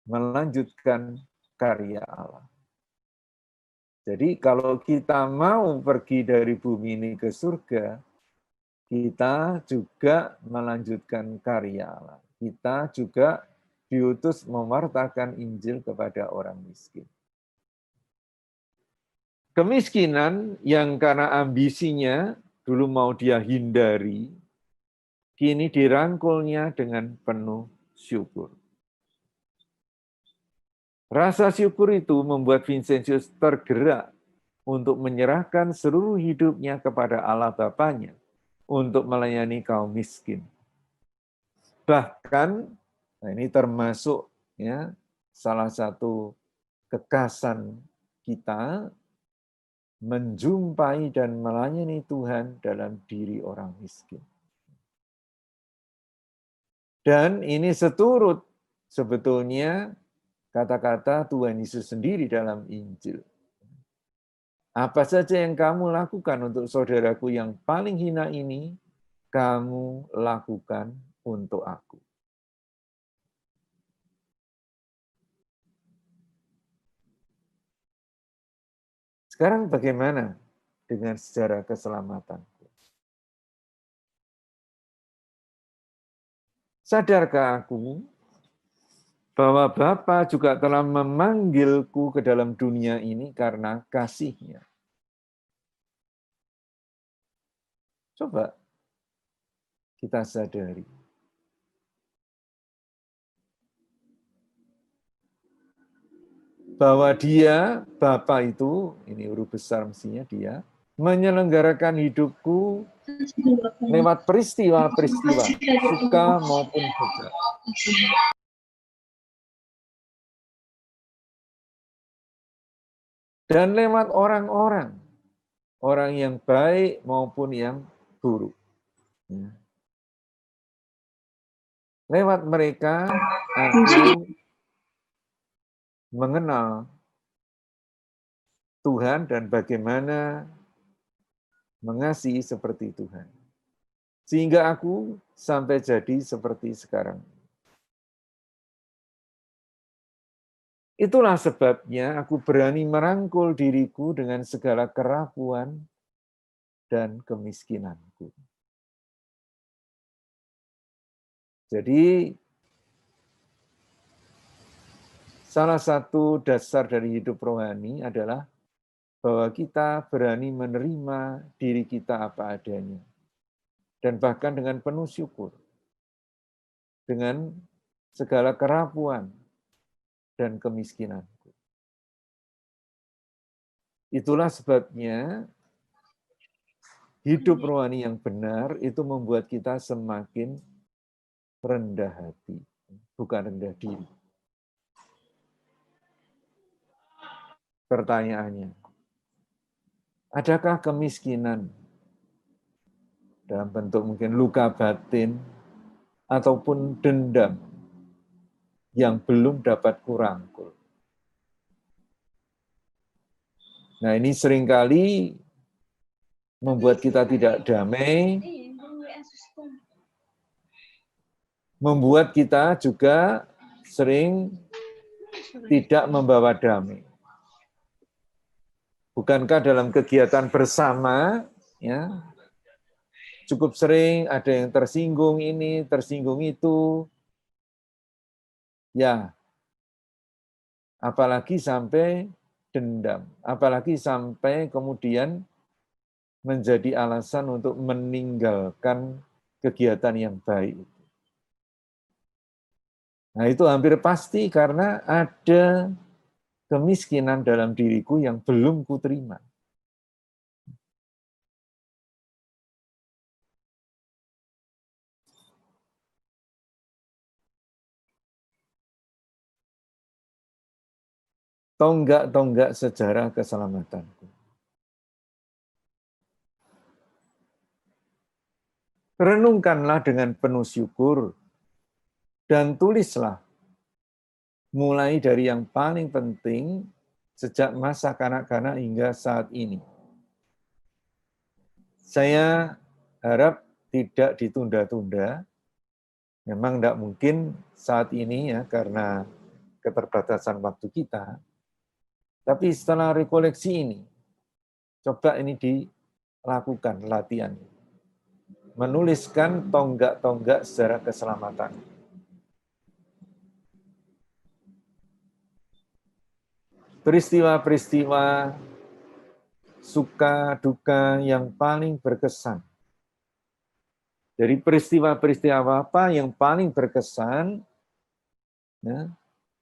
melanjutkan karya Allah. Jadi kalau kita mau pergi dari bumi ini ke surga, kita juga melanjutkan karya Allah. Kita juga diutus mewartakan Injil kepada orang miskin. Kemiskinan yang karena ambisinya dulu mau dia hindari, kini dirangkulnya dengan penuh syukur. Rasa syukur itu membuat Vincentius tergerak untuk menyerahkan seluruh hidupnya kepada Allah Bapanya untuk melayani kaum miskin. Bahkan, nah ini termasuk ya salah satu kekasan kita menjumpai dan melayani Tuhan dalam diri orang miskin. Dan ini seturut sebetulnya kata-kata Tuhan Yesus sendiri dalam Injil. Apa saja yang kamu lakukan untuk saudaraku yang paling hina ini, kamu lakukan untuk aku. Sekarang bagaimana dengan sejarah keselamatan? Sadarkah aku bahwa Bapa juga telah memanggilku ke dalam dunia ini karena kasih-Nya? Coba kita sadari. Bahwa dia, Bapa itu, ini huruf besar mestinya dia, menyelenggarakan hidupku lewat peristiwa-peristiwa, suka maupun duka. Dan lewat orang-orang, orang yang baik maupun yang buruk. Lewat mereka, aku mengenal Tuhan dan bagaimana mengasihi seperti Tuhan. Sehingga aku sampai jadi seperti sekarang. Itulah sebabnya aku berani merangkul diriku dengan segala kerapuan dan kemiskinanku. Jadi, salah satu dasar dari hidup rohani adalah bahwa kita berani menerima diri kita apa adanya. Dan bahkan dengan penuh syukur. Dengan segala kerapuan dan kemiskinanku. Itulah sebabnya hidup rohani yang benar itu membuat kita semakin rendah hati, bukan rendah diri. Pertanyaannya, adakah kemiskinan dalam bentuk mungkin luka batin ataupun dendam yang belum dapat kurangkul? Nah, ini seringkali membuat kita tidak damai, membuat kita juga sering tidak membawa damai. Bukankah dalam kegiatan bersama, ya, cukup sering ada yang tersinggung ini, tersinggung itu, ya, apalagi sampai dendam, apalagi sampai kemudian menjadi alasan untuk meninggalkan kegiatan yang baik. Nah, itu hampir pasti karena ada kemiskinan dalam diriku yang belum kuterima. Tonggak-tonggak sejarah keselamatanku. Renungkanlah dengan penuh syukur dan tulislah mulai dari yang paling penting sejak masa kanak-kanak hingga saat ini. Saya harap tidak ditunda-tunda. Memang tidak mungkin saat ini ya karena keterbatasan waktu kita. Tapi setelah rekoleksi ini, coba ini dilakukan latihan. Menuliskan tonggak-tonggak sejarah keselamatan. Peristiwa-peristiwa suka duka yang paling berkesan. Dari peristiwa-peristiwa apa yang paling berkesan, ya,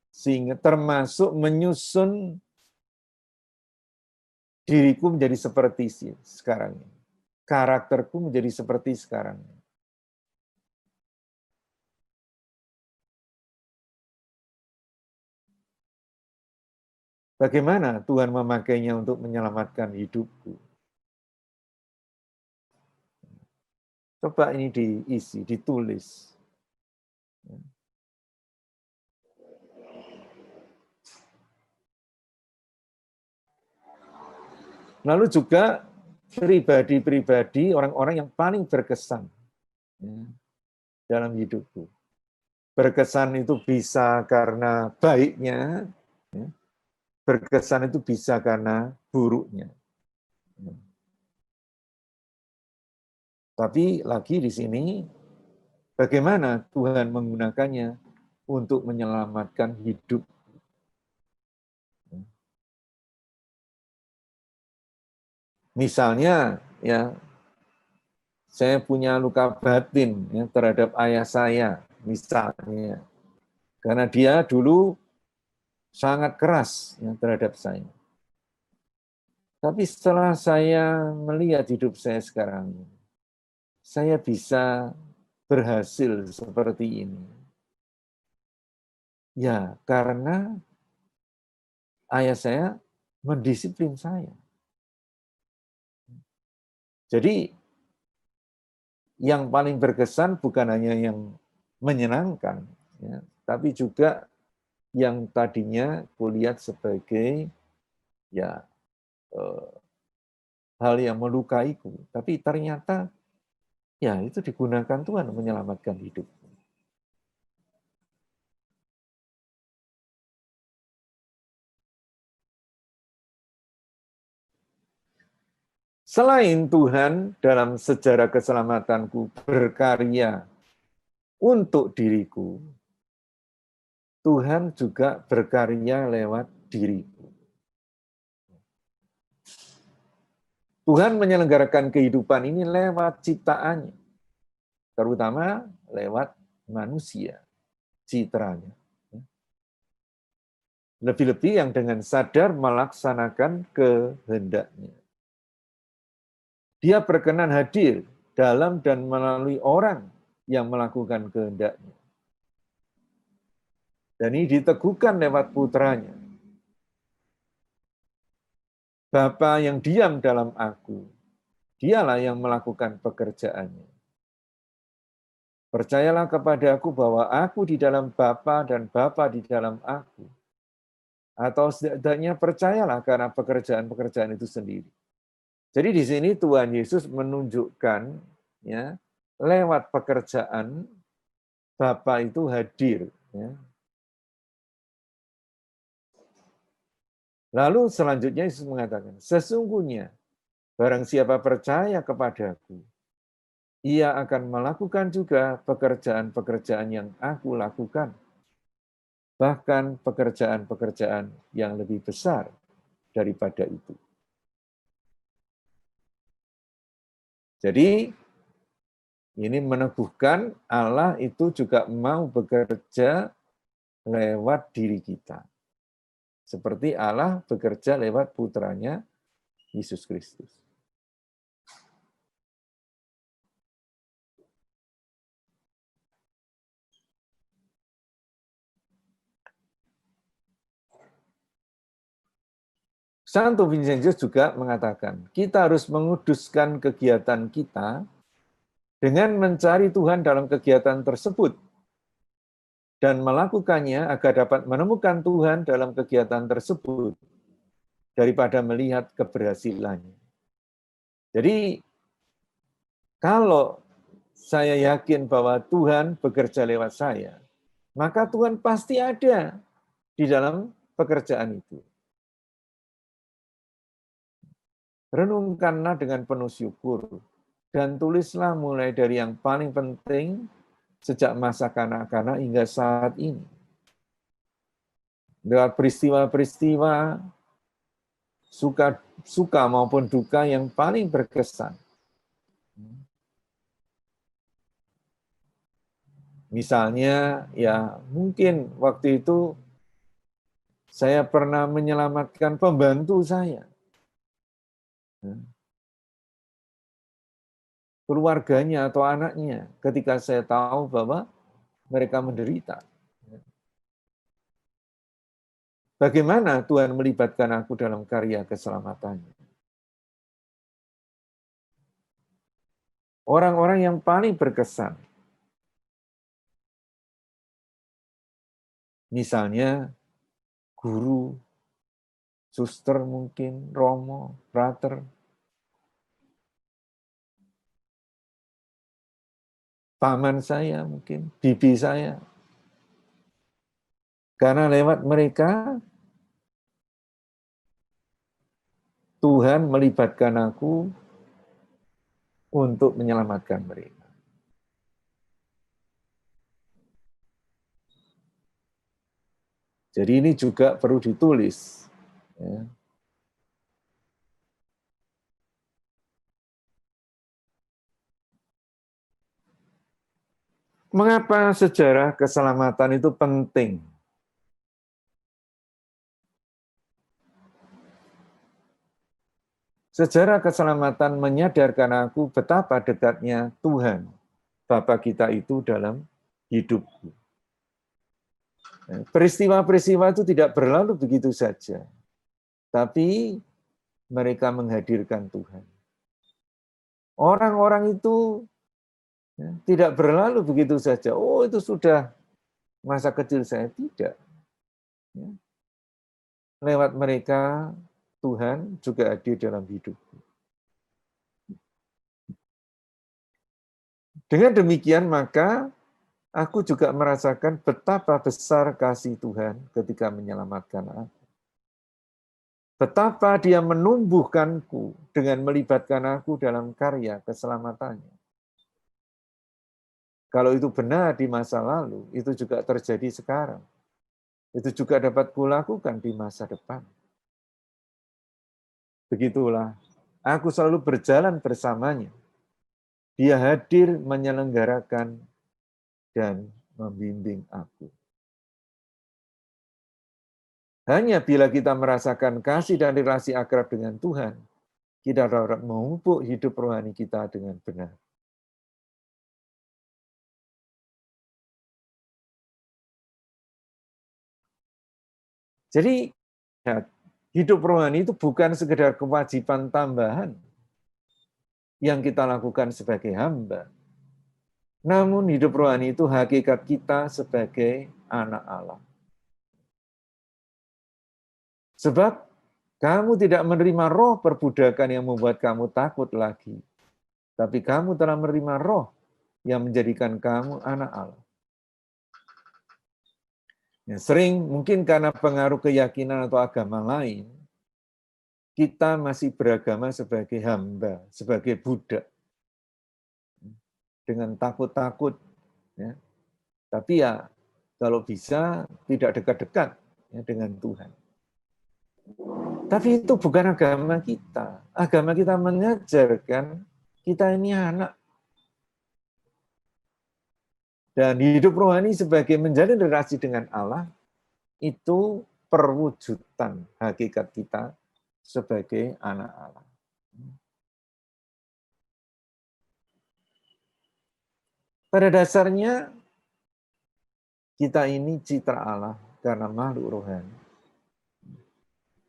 sehingga termasuk menyusun diriku menjadi seperti sekarang ini. Karakterku menjadi seperti sekarang ini. Bagaimana Tuhan memakainya untuk menyelamatkan hidupku? Coba ini diisi, ditulis. Lalu juga pribadi-pribadi, orang-orang yang paling berkesan dalam hidupku. Berkesan itu bisa karena baiknya, berkesan itu bisa karena buruknya. Tapi lagi di sini, bagaimana Tuhan menggunakannya untuk menyelamatkan hidup. Misalnya, ya, saya punya luka batin ya, terhadap ayah saya, misalnya, karena dia dulu sangat keras ya, terhadap saya. Tapi setelah saya melihat hidup saya sekarang, saya bisa berhasil seperti ini. Ya, karena ayah saya mendisiplin saya. Jadi, yang paling berkesan bukan hanya yang menyenangkan, ya, tapi juga yang tadinya kulihat sebagai ya hal yang melukaiku, tapi ternyata ya itu digunakan Tuhan untuk menyelamatkan hidup. Selain Tuhan dalam sejarah keselamatanku berkarya untuk diriku, Tuhan juga berkarya lewat diriku. Tuhan menyelenggarakan kehidupan ini lewat ciptaannya, terutama lewat manusia, citranya. Lebih-lebih yang dengan sadar melaksanakan kehendaknya. Dia berkenan hadir dalam dan melalui orang yang melakukan kehendaknya. Dan ini diteguhkan lewat putranya. Bapa yang diam dalam aku, dialah yang melakukan pekerjaannya. Percayalah kepada aku bahwa aku di dalam Bapa dan Bapa di dalam aku. Atau setidaknya percayalah karena pekerjaan-pekerjaan itu sendiri. Jadi di sini Tuhan Yesus menunjukkan ya lewat pekerjaan Bapa itu hadir. Ya. Lalu selanjutnya Yesus mengatakan, sesungguhnya barang siapa percaya kepadaku, ia akan melakukan juga pekerjaan-pekerjaan yang aku lakukan. Bahkan pekerjaan-pekerjaan yang lebih besar daripada itu. Jadi, ini meneguhkan Allah itu juga mau bekerja lewat diri kita. Seperti Allah bekerja lewat putranya, Yesus Kristus. Santo Vincentius juga mengatakan, kita harus menguduskan kegiatan kita dengan mencari Tuhan dalam kegiatan tersebut. dan melakukannya agar dapat menemukan Tuhan dalam kegiatan tersebut daripada melihat keberhasilannya. Jadi, kalau saya yakin bahwa Tuhan bekerja lewat saya, maka Tuhan pasti ada di dalam pekerjaan itu. Renungkanlah dengan penuh syukur, dan tulislah mulai dari yang paling penting sejak masa kanak-kanak hingga saat ini. Lewat peristiwa-peristiwa, suka maupun duka yang paling berkesan. Misalnya, ya mungkin waktu itu saya pernah menyelamatkan pembantu saya. Keluarganya atau anaknya ketika saya tahu bahwa mereka menderita. Bagaimana Tuhan melibatkan aku dalam karya keselamatannya? Orang-orang yang paling berkesan. Misalnya guru, suster mungkin, romo, frater, paman saya mungkin, bibi saya. Karena lewat mereka, Tuhan melibatkan aku untuk menyelamatkan mereka. Jadi ini juga perlu ditulis. Ya. Mengapa sejarah keselamatan itu penting? Sejarah keselamatan menyadarkan aku betapa dekatnya Tuhan, Bapa kita itu dalam hidupku. Peristiwa-peristiwa itu tidak berlalu begitu saja, tapi mereka menghadirkan Tuhan. Orang-orang itu tidak berlalu begitu saja. Oh, itu sudah masa kecil saya. Tidak. Lewat mereka, Tuhan juga hadir dalam hidupku. Dengan demikian, maka aku juga merasakan betapa besar kasih Tuhan ketika menyelamatkan aku. Betapa dia menumbuhkanku dengan melibatkan aku dalam karya keselamatannya. Kalau itu benar di masa lalu, itu juga terjadi sekarang. Itu juga dapat kulakukan di masa depan. Begitulah, aku selalu berjalan bersamanya. Dia hadir menyelenggarakan dan membimbing aku. Hanya bila kita merasakan kasih dan relasi akrab dengan Tuhan, kita dapat memupuk hidup rohani kita dengan benar. Jadi, hidup rohani itu bukan sekedar kewajiban tambahan yang kita lakukan sebagai hamba. Namun hidup rohani itu hakikat kita sebagai anak Allah. Sebab kamu tidak menerima roh perbudakan yang membuat kamu takut lagi. Tapi kamu telah menerima roh yang menjadikan kamu anak Allah. Ya, sering mungkin karena pengaruh keyakinan atau agama lain, kita masih beragama sebagai hamba, sebagai budak. Dengan takut-takut. Ya. Tapi ya, kalau bisa tidak dekat-dekat ya, dengan Tuhan. Tapi itu bukan agama kita. Agama kita mengajarkan kita ini anak. Dan hidup rohani sebagai menjalin relasi dengan Allah, itu perwujudan hakikat kita sebagai anak Allah. Pada dasarnya, kita ini citra Allah karena makhluk rohani.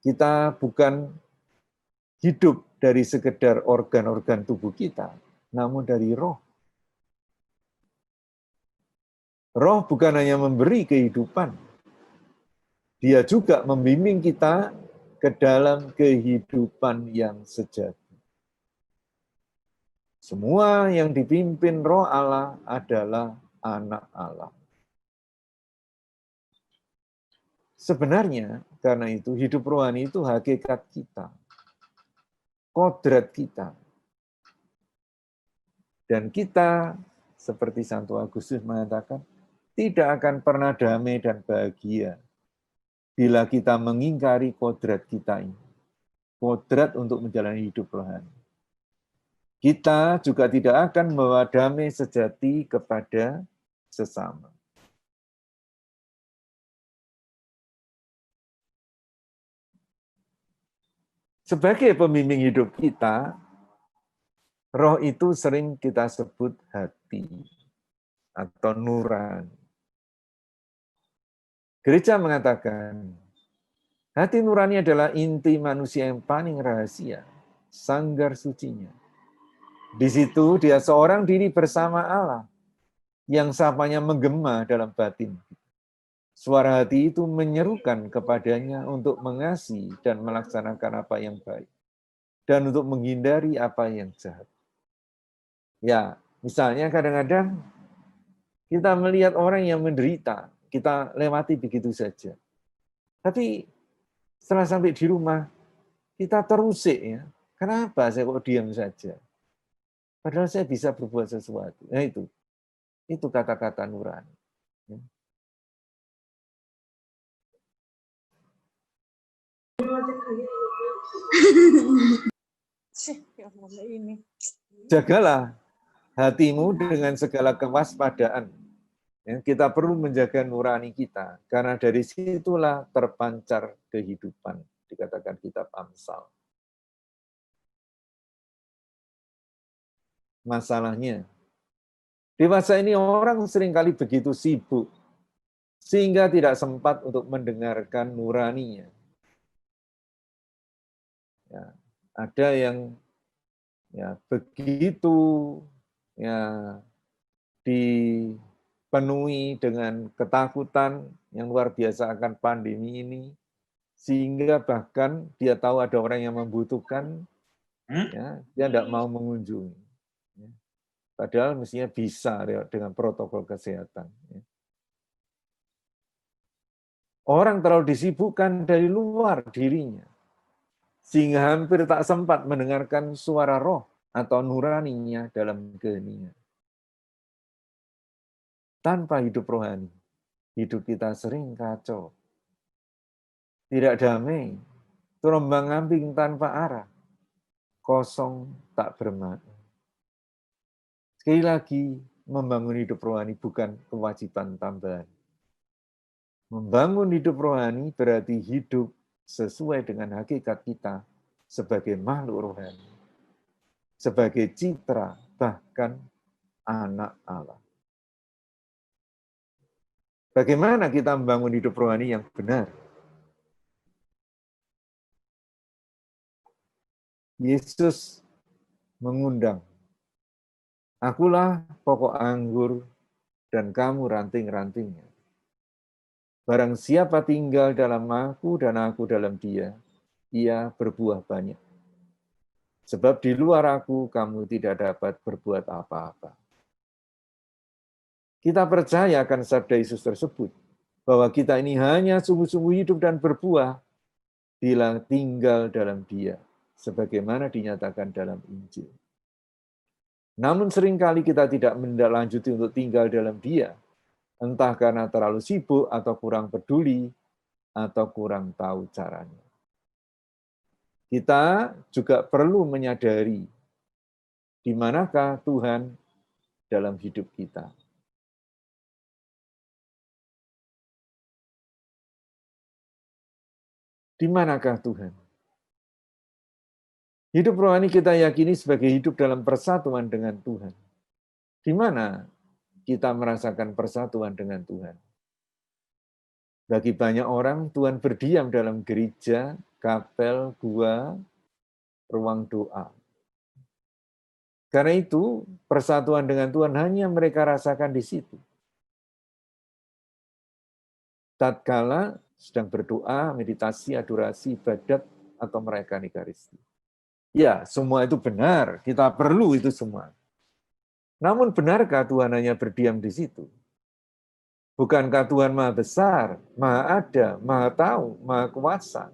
Kita bukan hidup dari sekedar organ-organ tubuh kita, namun dari roh. Roh bukan hanya memberi kehidupan, Dia juga membimbing kita ke dalam kehidupan yang sejati. Semua yang dipimpin Roh Allah adalah anak Allah. Sebenarnya, karena itu hidup rohani itu hakikat kita, kodrat kita. Dan kita, seperti Santo Agustus mengatakan, tidak akan pernah damai dan bahagia bila kita mengingkari kodrat kita ini. Kodrat untuk menjalani hidup rohani. Kita juga tidak akan membawa damai sejati kepada sesama. Sebagai pembimbing hidup kita, roh itu sering kita sebut hati atau nurani. Gereja mengatakan, hati nurani adalah inti manusia yang paling rahasia, sanggar sucinya. Di situ dia seorang diri bersama Allah, yang sapanya menggema dalam batin. Suara hati itu menyerukan kepadanya untuk mengasihi dan melaksanakan apa yang baik, dan untuk menghindari apa yang jahat. Ya, misalnya kadang-kadang kita melihat orang yang menderita, kita lewati begitu saja. Tapi setelah sampai di rumah, kita terusik ya. Kenapa saya kok diam saja? Padahal saya bisa berbuat sesuatu. Nah itu kata-kata nurani. Jagalah hatimu dengan segala kewaspadaan. Kita perlu menjaga nurani kita, karena dari situlah terpancar kehidupan, dikatakan kitab Amsal. Masalahnya, dewasa ini orang seringkali begitu sibuk, sehingga tidak sempat untuk mendengarkan nuraninya. Ya, ada yang ya begitu ya dipenuhi dengan ketakutan yang luar biasa akan pandemi ini, sehingga bahkan dia tahu ada orang yang membutuhkan, ya, dia tidak mau mengunjungi. Padahal mestinya bisa dengan protokol kesehatan. Orang terlalu disibukkan dari luar dirinya, sehingga hampir tak sempat mendengarkan suara roh atau nuraninya dalam keheningan. Tanpa hidup rohani, hidup kita sering kacau, tidak damai, terombang-ambing tanpa arah, kosong tak bermakna. Sekali lagi, membangun hidup rohani bukan kewajiban tambahan. Membangun hidup rohani berarti hidup sesuai dengan hakikat kita sebagai makhluk rohani, sebagai citra, bahkan anak Allah. Bagaimana kita membangun hidup rohani yang benar? Yesus mengundang, akulah pokok anggur dan kamu ranting-rantingnya. Barang siapa tinggal dalam aku dan aku dalam dia, ia berbuah banyak. Sebab di luar aku kamu tidak dapat berbuat apa-apa. Kita percaya akan sabda Yesus tersebut, bahwa kita ini hanya sungguh-sungguh hidup dan berbuah bila tinggal dalam dia, sebagaimana dinyatakan dalam Injil. Namun seringkali kita tidak menindaklanjuti untuk tinggal dalam dia, entah karena terlalu sibuk atau kurang peduli, atau kurang tahu caranya. Kita juga perlu menyadari di manakah Tuhan dalam hidup kita. Di manakah Tuhan? Hidup rohani kita yakini sebagai hidup dalam persatuan dengan Tuhan. Di mana kita merasakan persatuan dengan Tuhan? Bagi banyak orang, Tuhan berdiam dalam gereja, kapel, gua, ruang doa. Karena itu, persatuan dengan Tuhan hanya mereka rasakan di situ. tatkala sedang berdoa, meditasi, adorasi, ibadat, atau merayakan Ekaristi. Ya, semua itu benar, kita perlu itu semua. Namun benarkah Tuhan hanya berdiam di situ? Bukankah Tuhan Maha Besar, Maha Ada, Maha Tahu, Maha Kuasa?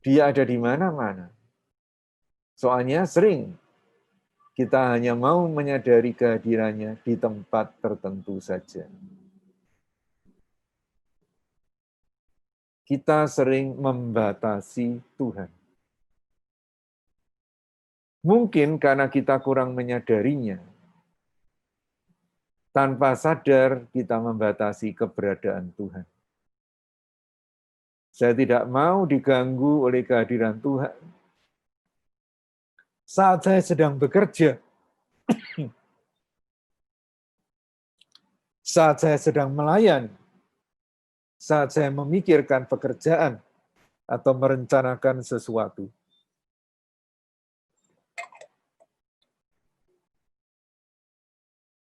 Dia ada di mana-mana. Soalnya sering kita hanya mau menyadari kehadirannya di tempat tertentu saja. Kita sering membatasi Tuhan. Mungkin karena kita kurang menyadarinya. Tanpa sadar kita membatasi keberadaan Tuhan. Saya tidak mau diganggu oleh kehadiran Tuhan. Saat saya sedang bekerja, saat saya sedang melayani, saat saya memikirkan pekerjaan atau merencanakan sesuatu.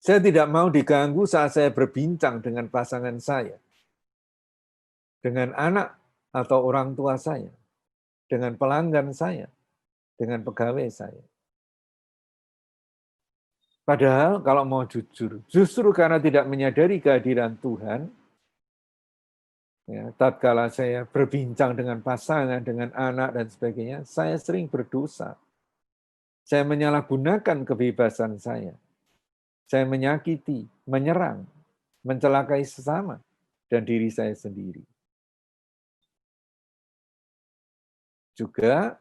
Saya tidak mau diganggu saat saya berbincang dengan pasangan saya, dengan anak atau orang tua saya, dengan pelanggan saya, dengan pegawai saya. Padahal kalau mau jujur, justru karena tidak menyadari kehadiran Tuhan, ya, tatkala saya berbincang dengan pasangan, dengan anak dan sebagainya, saya sering berdosa. Saya menyalahgunakan kebebasan saya. Saya menyakiti, menyerang, mencelakai sesama dan diri saya sendiri. Juga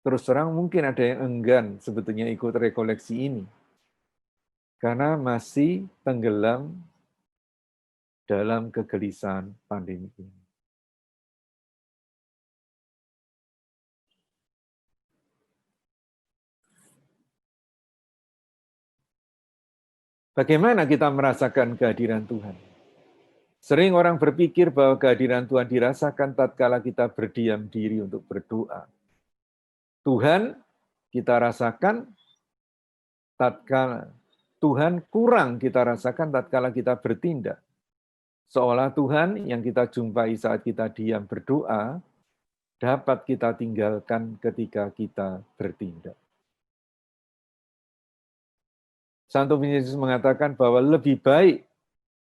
terus terang mungkin ada yang enggan sebetulnya ikut rekoleksi ini. Karena masih tenggelam dalam kegelisahan pandemi ini. Bagaimana kita merasakan kehadiran Tuhan? Sering orang berpikir bahwa kehadiran Tuhan dirasakan tatkala kita berdiam diri untuk berdoa. Tuhan kita rasakan tatkala Tuhan kurang kita rasakan tatkala kita bertindak. Seolah Tuhan yang kita jumpai saat kita diam berdoa dapat kita tinggalkan ketika kita bertindak. Santo Ignatius mengatakan bahwa lebih baik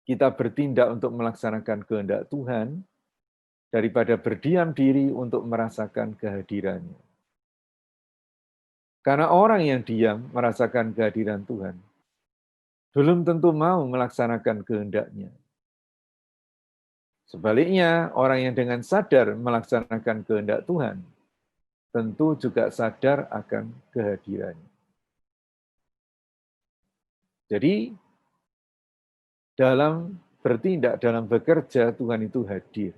kita bertindak untuk melaksanakan kehendak Tuhan daripada berdiam diri untuk merasakan kehadirannya. Karena orang yang diam merasakan kehadiran Tuhan, belum tentu mau melaksanakan kehendaknya. Sebaliknya, orang yang dengan sadar melaksanakan kehendak Tuhan, tentu juga sadar akan kehadirannya. Jadi, dalam bertindak, dalam bekerja, Tuhan itu hadir.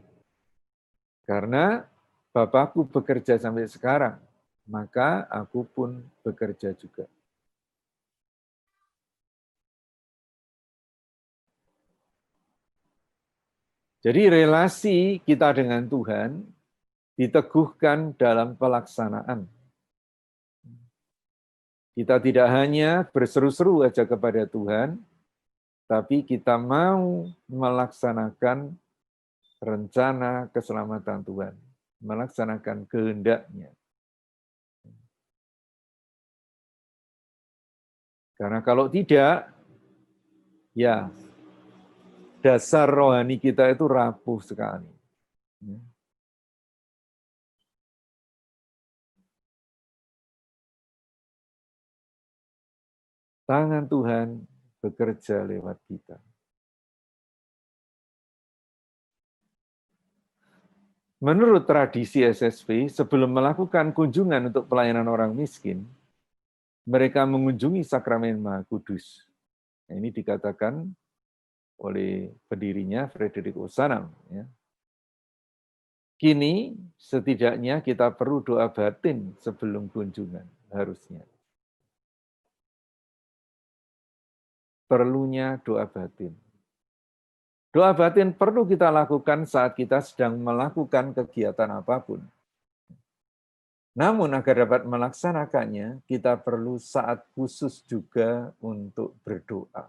Karena Bapakku bekerja sampai sekarang, maka aku pun bekerja juga. Jadi relasi kita dengan Tuhan diteguhkan dalam pelaksanaan. Kita tidak hanya berseru-seru aja kepada Tuhan, tapi kita mau melaksanakan rencana keselamatan Tuhan, melaksanakan kehendak-Nya. Karena kalau tidak, ya dasar rohani kita itu rapuh sekali. Tangan Tuhan bekerja lewat kita. Menurut tradisi SSV, sebelum melakukan kunjungan untuk pelayanan orang miskin, mereka mengunjungi Sakramen Maha Kudus. Nah, ini dikatakan oleh pendirinya Frederick Ozanam. Ya. Kini setidaknya kita perlu doa batin sebelum kunjungan, harusnya. Perlunya doa batin. Doa batin perlu kita lakukan saat kita sedang melakukan kegiatan apapun. Namun agar dapat melaksanakannya, kita perlu saat khusus juga untuk berdoa.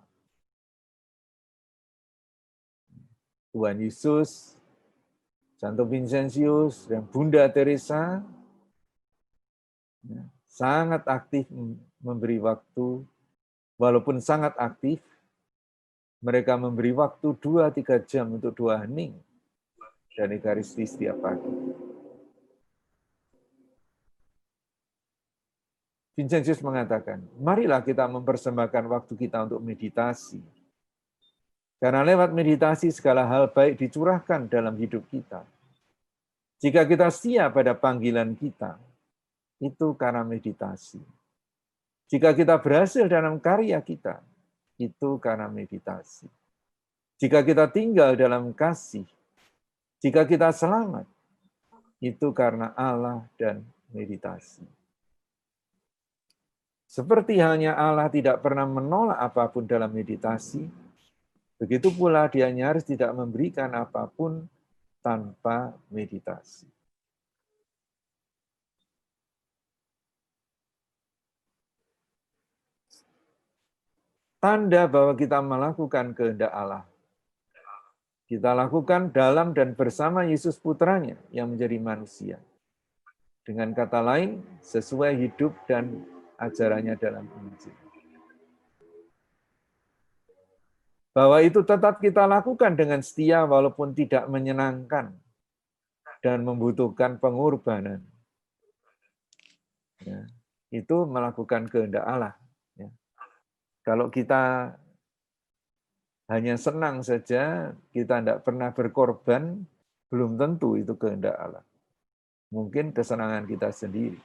Tuhan Yesus Santo Vincentius dan Bunda Teresa sangat aktif memberi waktu, walaupun sangat aktif, mereka memberi waktu 2-3 jam untuk doa hening dan Ekaristi setiap pagi. Vincentius mengatakan, marilah kita mempersembahkan waktu kita untuk meditasi. Karena lewat meditasi segala hal baik dicurahkan dalam hidup kita. Jika kita setia pada panggilan kita, itu karena meditasi. Jika kita berhasil dalam karya kita, itu karena meditasi. Jika kita tinggal dalam kasih, jika kita selamat, itu karena Allah dan meditasi. Seperti halnya Allah tidak pernah menolak apapun dalam meditasi, begitu pula Dia nyaris tidak memberikan apapun tanpa meditasi. Tanda bahwa kita melakukan kehendak Allah. Kita lakukan dalam dan bersama Yesus Putranya yang menjadi manusia. Dengan kata lain, sesuai hidup dan ajarannya dalam Injil. Bahwa itu tetap kita lakukan dengan setia walaupun tidak menyenangkan dan membutuhkan pengorbanan. Ya, itu melakukan kehendak Allah. Ya. Kalau kita hanya senang saja, kita tidak pernah berkorban, belum tentu itu kehendak Allah. Mungkin kesenangan kita sendiri.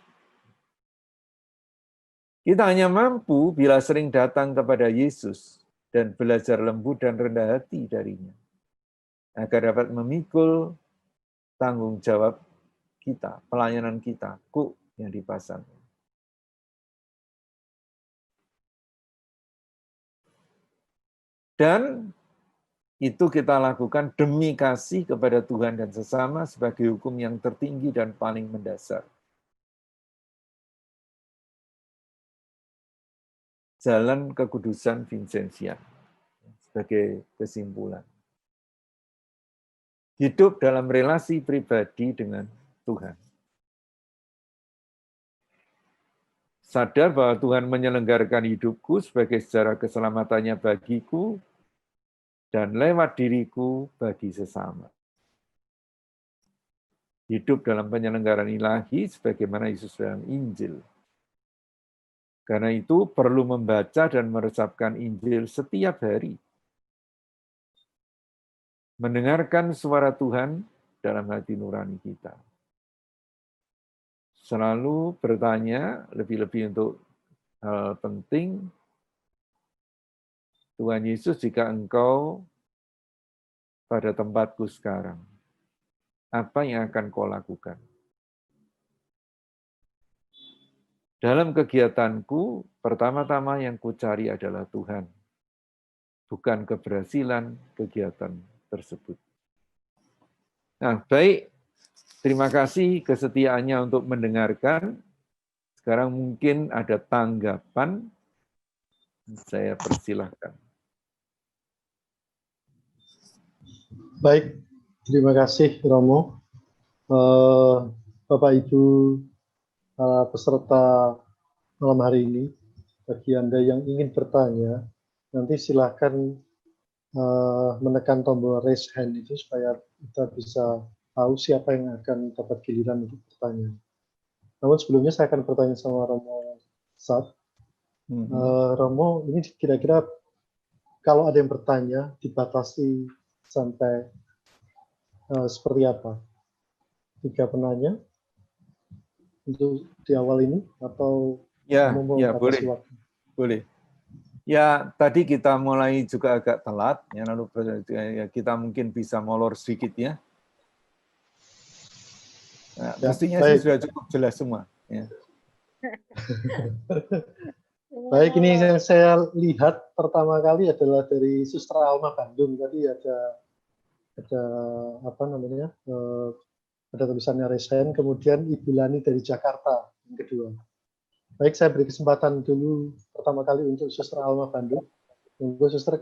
Kita hanya mampu bila sering datang kepada Yesus dan belajar lembut dan rendah hati darinya, agar dapat memikul tanggung jawab kita, pelayanan kita, kuk yang dipasang. Dan itu kita lakukan demi kasih kepada Tuhan dan sesama sebagai hukum yang tertinggi dan paling mendasar. Jalan kekudusan Vincentian sebagai kesimpulan. Hidup dalam relasi pribadi dengan Tuhan. Sadar bahwa Tuhan menyelenggarakan hidupku sebagai sejarah keselamatannya bagiku dan lewat diriku bagi sesama. Hidup dalam penyelenggaraan ilahi sebagaimana Yesus dalam Injil. Karena itu perlu membaca dan meresapkan Injil setiap hari. Mendengarkan suara Tuhan dalam hati nurani kita. Selalu bertanya, lebih-lebih untuk hal penting, Tuhan Yesus, jika Engkau pada tempatku sekarang, apa yang akan Kau lakukan? Dalam kegiatanku, pertama-tama yang kucari adalah Tuhan, bukan keberhasilan kegiatan tersebut. Nah, baik. Terima kasih kesetiaannya untuk mendengarkan. Sekarang mungkin ada tanggapan. Saya persilahkan. Baik, terima kasih Romo. Bapak Ibu peserta malam hari ini, bagi Anda yang ingin bertanya, nanti silakan menekan tombol raise hand itu supaya kita bisa tahu siapa yang akan dapat giliran untuk bertanya. Namun sebelumnya saya akan bertanya sama Romo Sat. Romo, ini kira-kira kalau ada yang bertanya dibatasi sampai seperti apa? 3 penanya untuk di awal ini atau ya boleh. waktu? Boleh. Ya, tadi kita mulai juga agak telat, ya, lalu kita mungkin bisa molor sedikit ya. Nah, ya, mestinya sih sudah cukup jelas semua. Ya. Baik, ini yang saya lihat pertama kali adalah dari Suster Alma Bandung. Tadi ada apa namanya? Ada tulisannya resen, kemudian Ibu Lani dari Jakarta yang kedua. Baik, saya beri kesempatan dulu pertama kali untuk Suster Alma Bandung. Monggo Suster,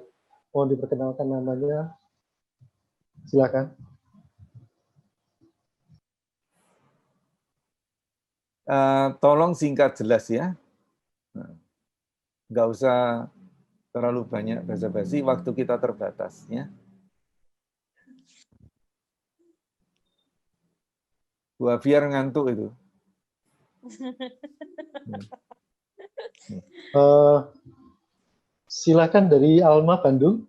mohon diperkenalkan namanya. Silakan. Tolong singkat jelas ya. Nggak usah terlalu banyak basa-basi, waktu kita terbatas ya. Bu Afiar ngantuk itu. Silakan dari Alma Bandung.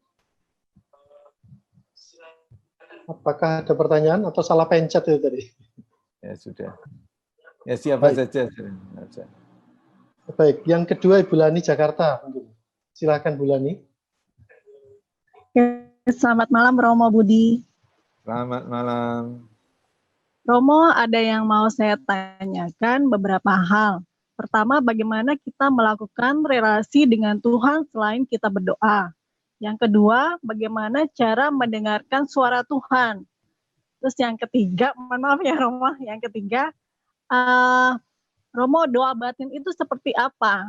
Apakah ada pertanyaan atau salah pencet itu tadi? Ya sudah. Ya siapa Baik. saja. Baik, yang kedua Ibu Lani Jakarta. Silakan Bu Lani. Selamat malam Romo Budi. Selamat malam. Romo, ada yang mau saya tanyakan beberapa hal. Pertama, bagaimana kita melakukan relasi dengan Tuhan selain kita berdoa? Yang kedua, bagaimana cara mendengarkan suara Tuhan? Terus yang ketiga, mohon maaf ya Romo, yang ketiga, Romo, doa batin itu seperti apa?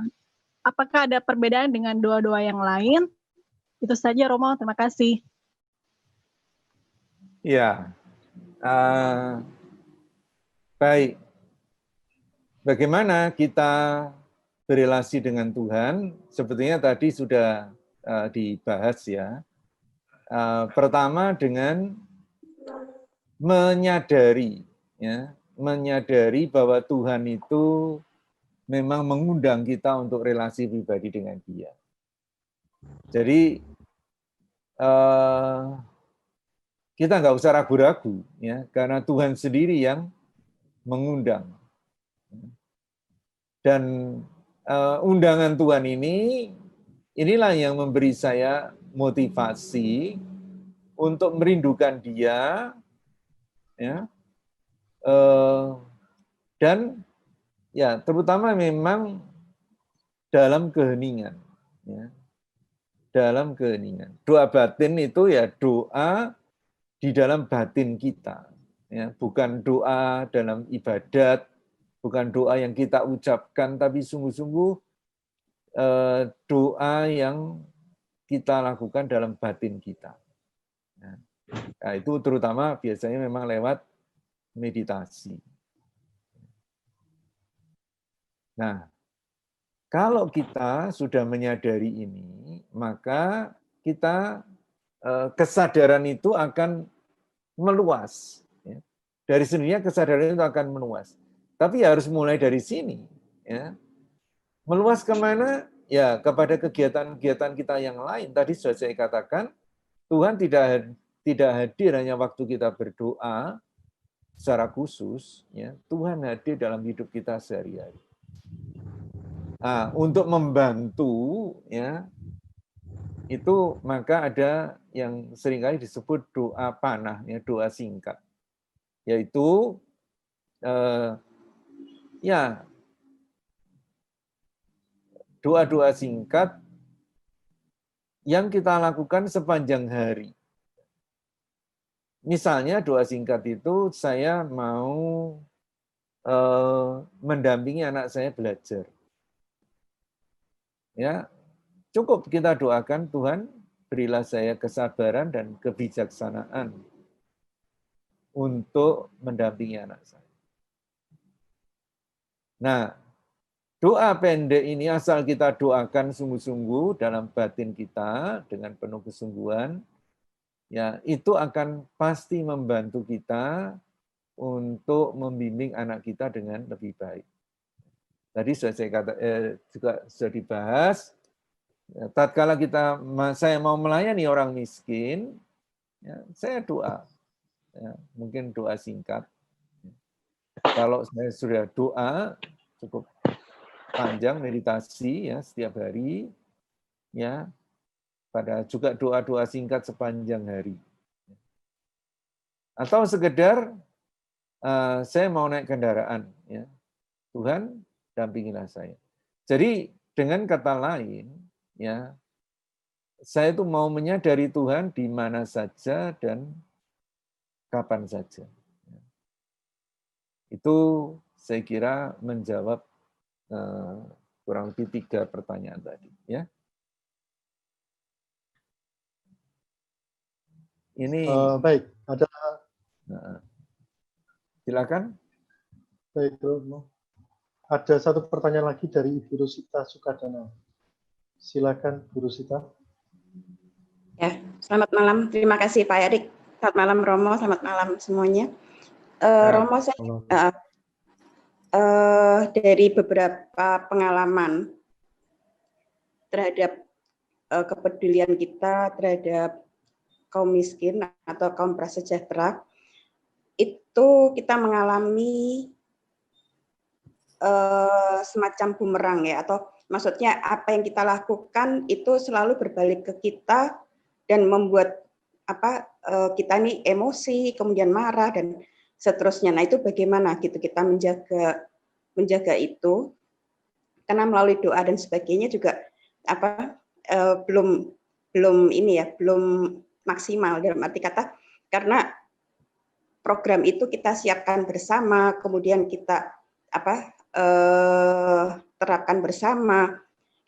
Apakah ada perbedaan dengan doa-doa yang lain? Itu saja Romo, terima kasih. Ya, baik. Bagaimana kita berelasi dengan Tuhan? Sebetulnya tadi sudah dibahas ya. Pertama dengan menyadari, ya, menyadari bahwa Tuhan itu memang mengundang kita untuk relasi pribadi dengan Dia. Jadi kita nggak usah ragu-ragu, ya, karena Tuhan sendiri yang mengundang. Dan undangan Tuhan inilah yang memberi saya motivasi untuk merindukan Dia, ya, dan ya terutama memang dalam keheningan, ya, dalam keheningan. Doa batin itu ya doa di dalam batin kita, ya, bukan doa dalam ibadat, bukan doa yang kita ucapkan, tapi sungguh-sungguh doa yang kita lakukan dalam batin kita. Nah, itu terutama biasanya memang lewat meditasi. Nah, kalau kita sudah menyadari ini, maka kita kesadaran itu akan meluas. Dari sendirinya kesadaran itu akan meluas. Tapi harus mulai dari sini. Ya. Meluas kemana? Ya, kepada kegiatan-kegiatan kita yang lain. Tadi sudah saya katakan, Tuhan tidak hadir hanya waktu kita berdoa secara khusus. Ya. Tuhan hadir dalam hidup kita sehari-hari. Nah, untuk membantu, ya, itu maka ada yang seringkali disebut doa panah, ya, doa singkat, yaitu ya doa-doa singkat yang kita lakukan sepanjang hari. Misalnya doa singkat itu saya mau mendampingi anak saya belajar. Ya, cukup kita doakan, Tuhan berilah saya kesabaran dan kebijaksanaan untuk mendampingi anak saya. Nah, doa pendek ini asal kita doakan sungguh-sungguh dalam batin kita dengan penuh kesungguhan, ya itu akan pasti membantu kita untuk membimbing anak kita dengan lebih baik. Tadi juga sudah dibahas, tatkala saya mau melayani orang miskin, ya, saya doa, ya, mungkin doa singkat. Kalau saya sudah doa cukup panjang meditasi ya setiap hari, ya, pada juga doa-doa singkat sepanjang hari. Atau sekedar saya mau naik kendaraan, ya, Tuhan dampingilah saya. Jadi dengan kata lain, ya, saya itu mau menyadari Tuhan di mana saja dan kapan saja. Itu saya kira menjawab kurang lebih 3 pertanyaan tadi, ya. Ini baik, ada silakan. baik, Romo. Ada satu pertanyaan lagi dari Ibu Rosita Sukadana. Silakan, Bu Rosita. Ya, selamat malam. Terima kasih Pak Erik. Selamat malam Romo, selamat malam semuanya. Romo, saya dari beberapa pengalaman terhadap kepedulian kita terhadap kaum miskin atau kaum prasejahtera, itu kita mengalami semacam bumerang ya, atau maksudnya apa yang kita lakukan itu selalu berbalik ke kita dan membuat kita nih emosi, kemudian marah dan seterusnya. Nah, itu bagaimana gitu kita menjaga itu, karena melalui doa dan sebagainya juga belum maksimal, dalam arti kata karena program itu kita siapkan bersama, kemudian kita terapkan bersama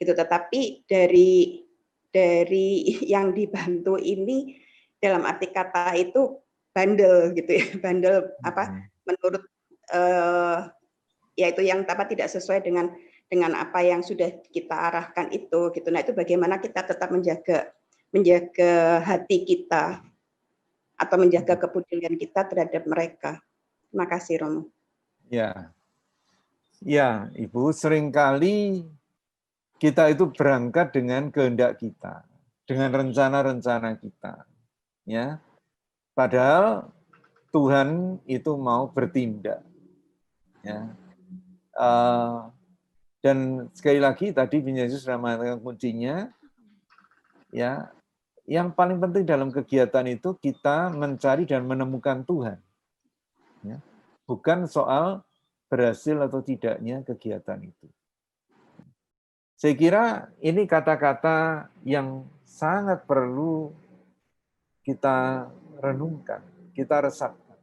gitu, tetapi dari yang dibantu ini dalam arti kata itu bandel gitu ya, bandel menurut yaitu yang tidak sesuai dengan apa yang sudah kita arahkan itu gitu. Nah, itu bagaimana kita tetap menjaga hati kita atau menjaga kepedulian kita terhadap mereka. Terima kasih, Romo. Ya, ya, Ibu, seringkali kita itu berangkat dengan kehendak kita, dengan rencana-rencana kita, ya. Padahal Tuhan itu mau bertindak, ya. Dan sekali lagi tadi Yesus sudah mengatakan kuncinya, ya. Yang paling penting dalam kegiatan itu kita mencari dan menemukan Tuhan, ya. Bukan soal berhasil atau tidaknya kegiatan itu. Saya kira ini kata-kata yang sangat perlu kita renungkan, kita resapkan.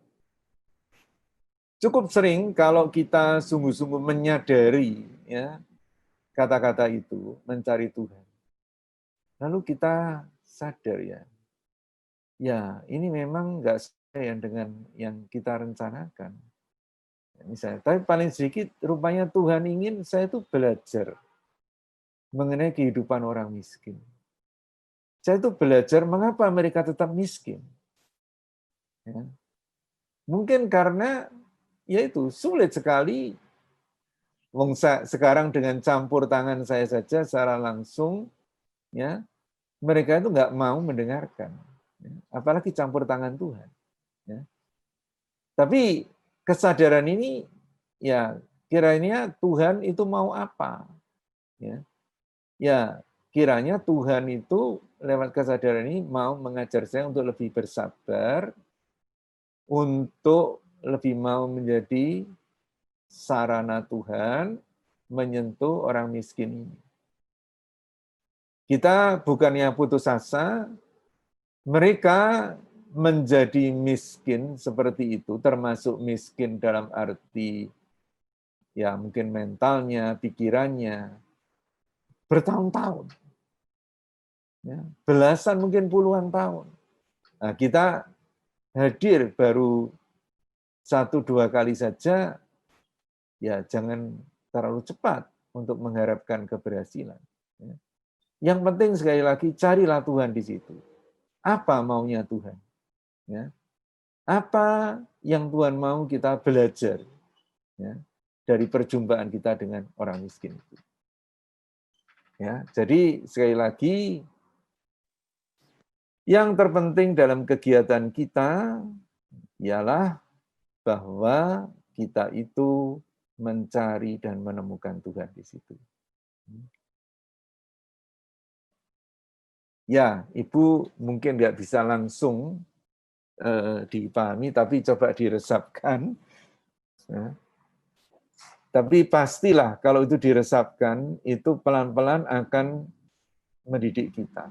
Cukup sering kalau kita sungguh-sungguh menyadari ya kata-kata itu, mencari Tuhan. Lalu kita sadar ya ini memang nggak sesuai dengan yang kita rencanakan. Misalnya, tapi paling sedikit rupanya Tuhan ingin saya itu belajar mengenai kehidupan orang miskin. Saya itu belajar mengapa mereka tetap miskin. Ya. Mungkin karena yaitu sulit sekali. Sekarang dengan campur tangan saya saja secara langsung, ya mereka itu nggak mau mendengarkan, ya. Apalagi campur tangan Tuhan. Ya. Tapi kesadaran ini, ya kiranya Tuhan itu mau apa? Ya kiranya Tuhan itu lewat kesadaran ini mau mengajar saya untuk lebih bersabar, untuk lebih mau menjadi sarana Tuhan menyentuh orang miskin ini. Kita bukannya putus asa, mereka menjadi miskin seperti itu, termasuk miskin dalam arti ya mungkin mentalnya, pikirannya, bertahun-tahun. Ya, belasan mungkin puluhan tahun. Nah, kita hadir baru 1-2 kali saja, ya jangan terlalu cepat untuk mengharapkan keberhasilan. Yang penting sekali lagi carilah Tuhan di situ. Apa maunya Tuhan? Ya. Apa yang Tuhan mau kita belajar ya, dari perjumpaan kita dengan orang miskin itu. Ya, jadi sekali lagi yang terpenting dalam kegiatan kita ialah bahwa kita itu mencari dan menemukan Tuhan di situ. Ya, Ibu mungkin nggak bisa langsung dipahami, tapi coba diresapkan. Ya. Tapi pastilah kalau itu diresapkan, itu pelan-pelan akan mendidik kita.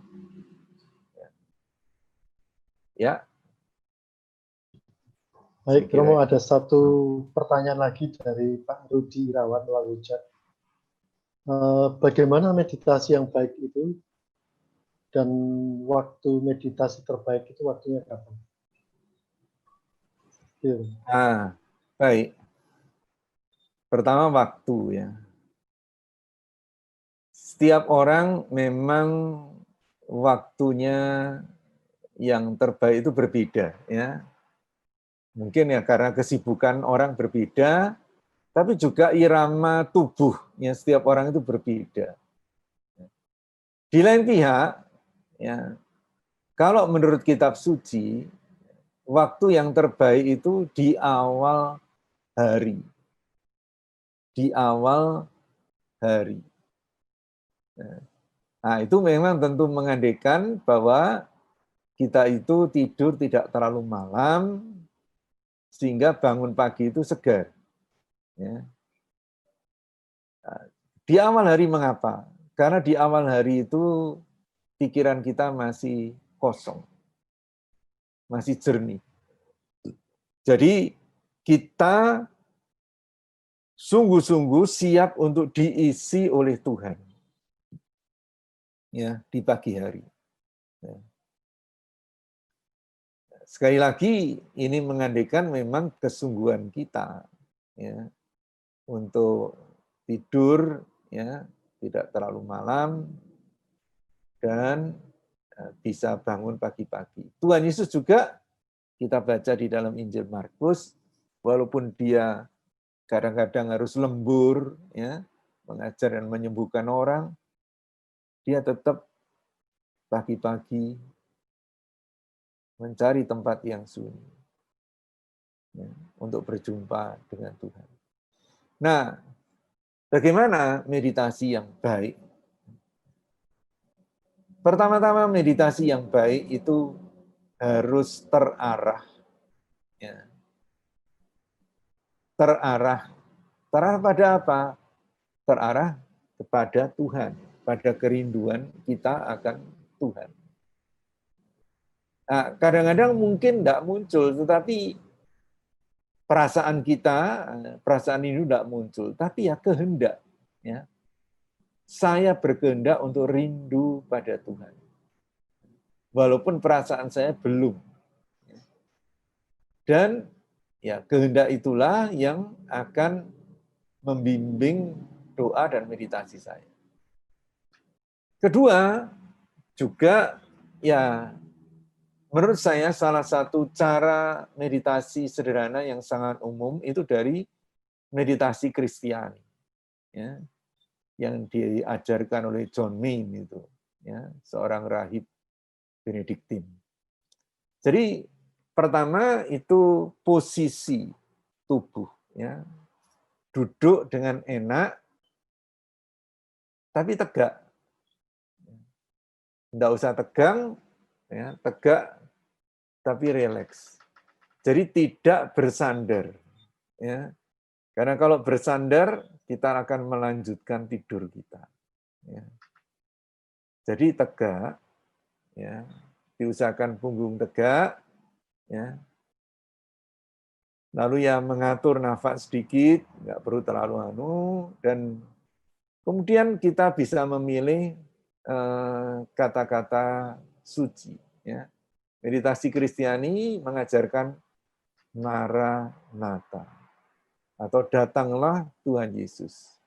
Ya. Baik, Romo, ada satu pertanyaan lagi dari Pak Rudi Irawan melalui chat. Bagaimana meditasi yang baik itu dan waktu meditasi terbaik itu waktunya kapan? Baik. Pertama waktu ya. Setiap orang memang waktunya yang terbaik itu berbeda ya. Mungkin ya karena kesibukan orang berbeda, tapi juga irama tubuhnya setiap orang itu berbeda. Di lain pihak, ya, kalau menurut kitab suci, waktu yang terbaik itu di awal hari. Di awal hari. Nah, itu memang tentu mengandaikan bahwa kita itu tidur tidak terlalu malam, sehingga bangun pagi itu segar. Ya. Di awal hari mengapa? Karena di awal hari itu pikiran kita masih kosong, masih jernih. Jadi kita sungguh-sungguh siap untuk diisi oleh Tuhan ya di pagi hari. Ya. Sekali lagi ini mengandaikan memang kesungguhan kita ya untuk tidur ya tidak terlalu malam dan bisa bangun pagi-pagi. Tuhan Yesus juga kita baca di dalam Injil Markus, walaupun dia kadang-kadang harus lembur ya mengajar dan menyembuhkan orang, dia tetap pagi-pagi mencari tempat yang sunyi ya, untuk berjumpa dengan Tuhan. Nah, bagaimana meditasi yang baik? Pertama-tama meditasi yang baik itu harus terarah. Ya. Terarah pada apa? Terarah kepada Tuhan, pada kerinduan kita akan Tuhan. Nah, kadang-kadang mungkin tidak muncul, tetapi perasaan kita, perasaan ini tidak muncul, tapi ya kehendak. Ya. Saya berkehendak untuk rindu pada Tuhan. Walaupun perasaan saya belum. Dan ya kehendak itulah yang akan membimbing doa dan meditasi saya. Kedua, juga ya menurut saya salah satu cara meditasi sederhana yang sangat umum itu dari meditasi Kristiani. Ya, yang diajarkan oleh John Main itu, ya, seorang rahib Benediktin. Jadi pertama itu posisi tubuh, ya, duduk dengan enak, tapi tegak. Tidak usah tegang, ya, tegak, tapi rileks. Jadi tidak bersandar, ya. Karena kalau bersandar kita akan melanjutkan tidur kita. Ya. Jadi tegak, ya, diusahakan punggung tegak, ya. Lalu ya mengatur nafas sedikit, nggak perlu terlalu dan kemudian kita bisa memilih kata-kata suci. Ya. Meditasi Kristiani mengajarkan Maranatha atau datanglah Tuhan Yesus.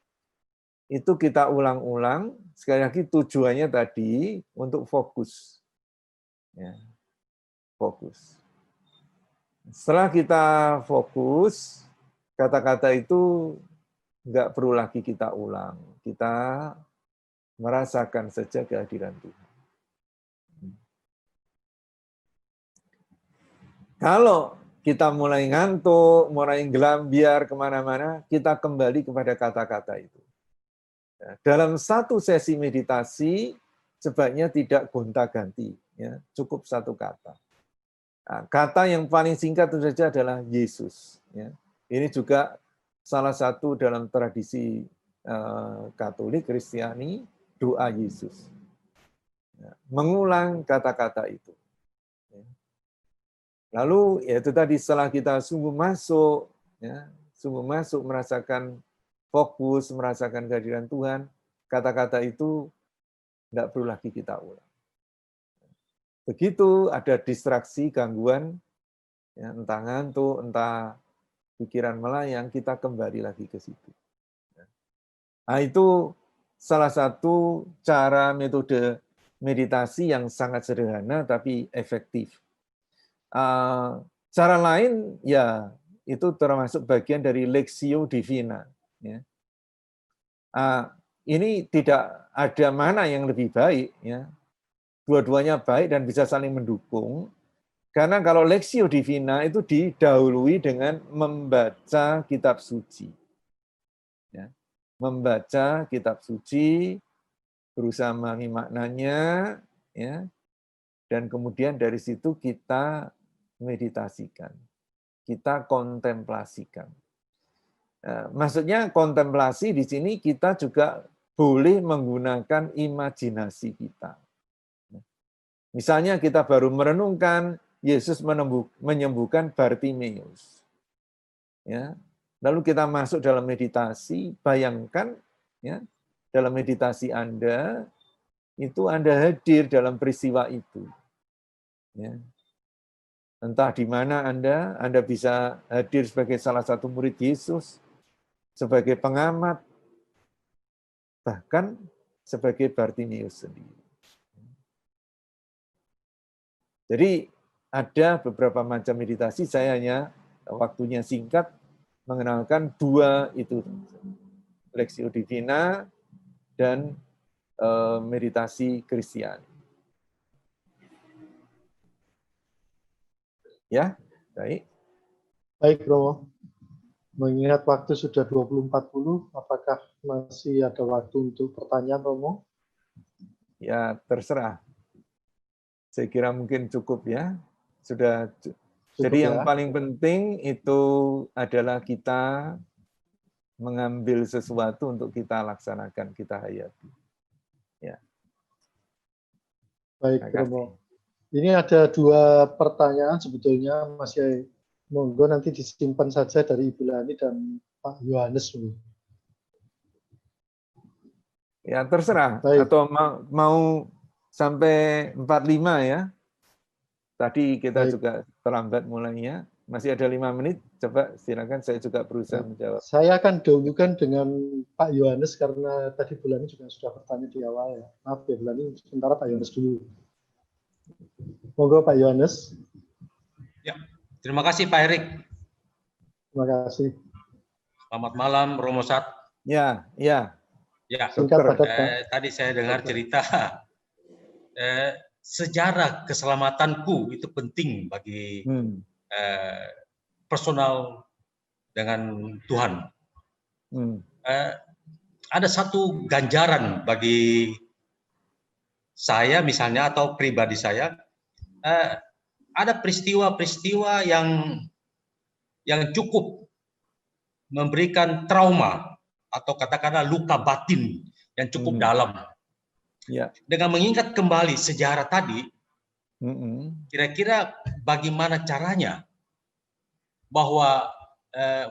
Itu kita ulang-ulang, sekali lagi tujuannya tadi untuk fokus. Ya, fokus. Setelah kita fokus, kata-kata itu nggak perlu lagi kita ulang. Kita merasakan saja kehadiran Tuhan. Kalau kita mulai ngantuk, mulai gelambiar kemana-mana, kita kembali kepada kata-kata itu. Dalam satu sesi meditasi, sebaiknya tidak gonta-ganti, ya, cukup satu kata. Nah, kata yang paling singkat itu saja adalah Yesus. Ya. Ini juga salah satu dalam tradisi Katolik, Kristiani, doa Yesus. Ya, mengulang kata-kata itu. Ya. Lalu yaitu tadi setelah kita sungguh masuk, ya, sungguh masuk merasakan fokus, merasakan kehadiran Tuhan, kata-kata itu tidak perlu lagi kita ulang. Begitu ada distraksi, gangguan, ya, entah ngantuk, entah pikiran melayang, kita kembali lagi ke situ. Nah, itu salah satu cara metode meditasi yang sangat sederhana tapi efektif. Cara lain ya itu termasuk bagian dari Lectio Divina. Ya. Ini tidak ada mana yang lebih baik. Ya. Dua-duanya baik dan bisa saling mendukung. Karena kalau Lectio Divina itu didahului dengan membaca kitab suci. Ya. Membaca kitab suci, berusaha memahami maknanya, ya, dan kemudian dari situ kita meditasikan, kita kontemplasikan. Maksudnya kontemplasi di sini kita juga boleh menggunakan imajinasi kita. Misalnya kita baru merenungkan Yesus menyembuhkan Bartimeus. Ya. Lalu kita masuk dalam meditasi, bayangkan ya, dalam meditasi Anda, itu Anda hadir dalam peristiwa itu. Ya. Entah di mana Anda bisa hadir sebagai salah satu murid Yesus, sebagai pengamat, bahkan sebagai Bartimeus sendiri. Jadi ada beberapa macam meditasi, saya hanya waktunya singkat, mengenalkan dua itu, Lectio Divina dan meditasi Kristiani. Ya, baik. Baik, Romo. Mengingat waktu sudah 20.40, apakah masih ada waktu untuk pertanyaan, Romo? Ya, terserah. Saya kira mungkin cukup ya. Sudah. Jadi yang paling penting itu adalah kita mengambil sesuatu untuk kita laksanakan, kita hayati. Ya. Baik, Romo. Ini ada dua pertanyaan sebetulnya, masih monggo nanti disimpan saja dari Ibu Lani dan Pak Yohanes. Ya, terserah. Baik. Atau mau sampai 45 ya. Tadi kita juga terlambat mulainya. Masih ada 5 menit. Coba silakan, saya juga berusaha menjawab. Saya akan dahulukan dengan Pak Yohanes karena tadi Bu Lani juga sudah bertanya di awal ya. Maaf ya Bu Lani, sementara Pak Yohanes dulu. Monggo Pak Yohanes. Ya, terima kasih Pak Erik. Terima kasih. Selamat malam, Romo Sat. Ya. Ya, Singkat, tadi saya dengar cerita sejarah keselamatanku itu penting bagi personal dengan Tuhan. Ada satu ganjaran bagi saya misalnya atau pribadi saya, ada peristiwa-peristiwa yang cukup memberikan trauma atau katakanlah luka batin yang cukup dalam. Ya. Dengan mengingat kembali sejarah tadi, kira-kira bagaimana caranya bahwa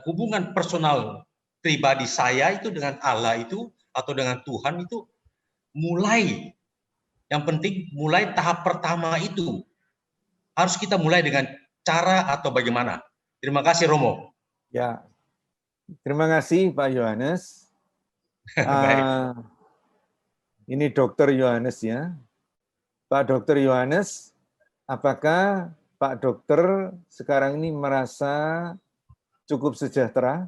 hubungan personal pribadi saya itu dengan Allah itu atau dengan Tuhan itu mulai, yang penting mulai tahap pertama itu harus kita mulai dengan cara atau bagaimana. Terima kasih Romo. Ya, terima kasih Pak Yohanes. Ini Dokter Yohanes ya. Pak Dokter Yohanes, apakah Pak Dokter sekarang ini merasa cukup sejahtera?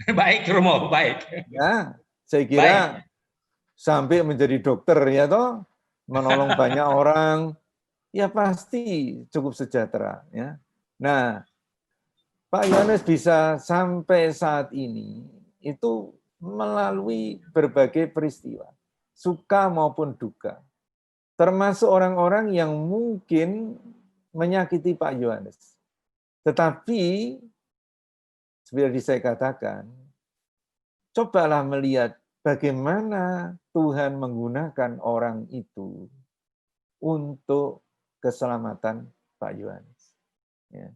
Baik Romo, baik. Ya, saya kira sampai menjadi dokter ya toh, menolong banyak orang, ya pasti cukup sejahtera ya. Nah, Pak Yohanes bisa sampai saat ini itu melalui berbagai peristiwa, suka maupun duka. Termasuk orang-orang yang mungkin menyakiti Pak Yohanes. Tetapi, seperti saya katakan, cobalah melihat bagaimana Tuhan menggunakan orang itu untuk keselamatan Pak Yohanes. Ya.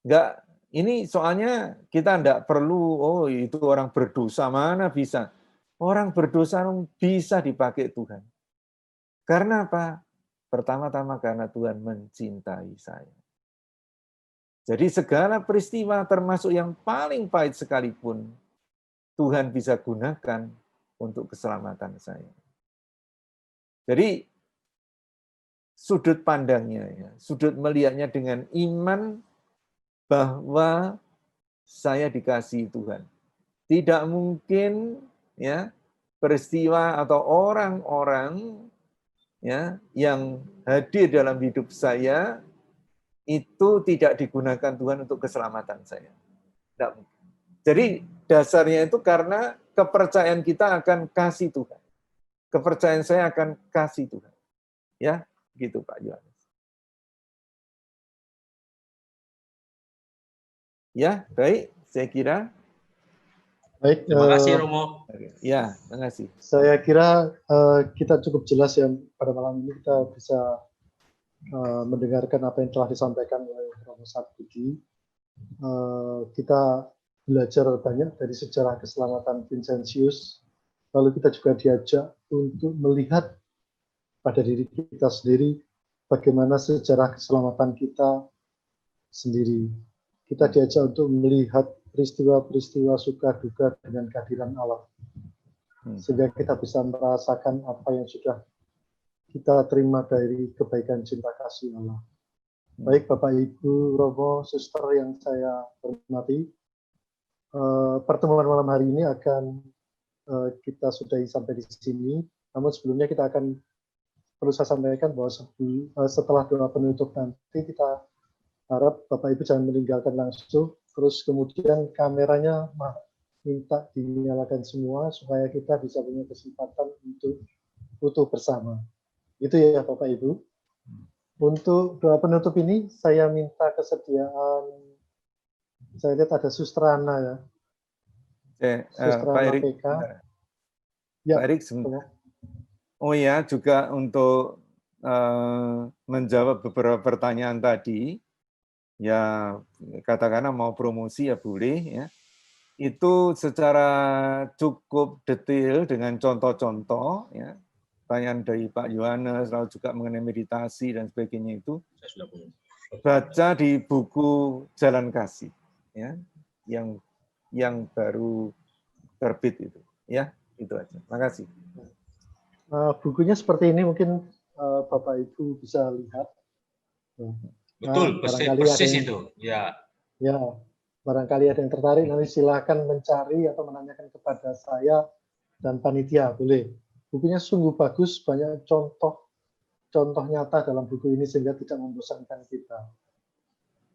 Enggak, ini soalnya kita enggak perlu, itu orang berdosa, mana bisa. Orang berdosa bisa dipakai Tuhan. Karena apa? Pertama-tama karena Tuhan mencintai saya. Jadi segala peristiwa termasuk yang paling pahit sekalipun Tuhan bisa gunakan untuk keselamatan saya. Jadi sudut pandangnya, ya, sudut melihatnya dengan iman bahwa saya dikasihi Tuhan. Tidak mungkin ya peristiwa atau orang-orang ya yang hadir dalam hidup saya itu tidak digunakan Tuhan untuk keselamatan saya. Tidak mungkin. Jadi dasarnya itu karena kepercayaan kita akan kasih Tuhan. Kepercayaan saya akan kasih Tuhan. Ya, gitu Pak Yohanes. Ya, baik, saya kira. Baik, Terima kasih Romo. Ya, terima kasih. Saya kira kita cukup jelas ya pada malam ini kita bisa mendengarkan apa yang telah disampaikan oleh Romo Satbudi. Kita belajar banyak dari sejarah keselamatan Vincentius. Lalu kita juga diajak untuk melihat pada diri kita sendiri bagaimana sejarah keselamatan kita sendiri. Kita diajak untuk melihat peristiwa-peristiwa suka duka dengan kehadiran Allah. Sehingga kita bisa merasakan apa yang sudah kita terima dari kebaikan cinta kasih Allah. Baik Bapak Ibu, Romo, Suster yang saya hormati, pertemuan malam hari ini akan kita sudahi sampai di sini. Namun sebelumnya kita akan perlu saya sampaikan bahwa setelah doa penutup nanti kita harap Bapak Ibu jangan meninggalkan langsung, terus kemudian kameranya minta dinyalakan semua supaya kita bisa punya kesempatan untuk foto bersama. Itu ya Bapak Ibu. Untuk doa penutup ini saya minta kesediaan, saya lihat ada Suster Ana ya. Suster Pak Ana Erik, PK. Ya, Pak Erik sebentar. Oh ya, juga untuk menjawab beberapa pertanyaan tadi, ya katakanlah mau promosi ya boleh ya. Itu secara cukup detail dengan contoh-contoh ya. Pertanyaan dari Pak Yohanes, lalu juga mengenai meditasi dan sebagainya itu baca di buku Jalan Kasih ya, yang baru terbit itu ya, itu aja. Terima kasih. Bukunya seperti ini mungkin Bapak Ibu bisa lihat. Betul, persis itu. Ya. Ya, barangkali ada yang tertarik nanti silakan mencari atau menanyakan kepada saya dan panitia, boleh. Bukunya sungguh bagus, banyak contoh nyata dalam buku ini sehingga tidak membosankan kita.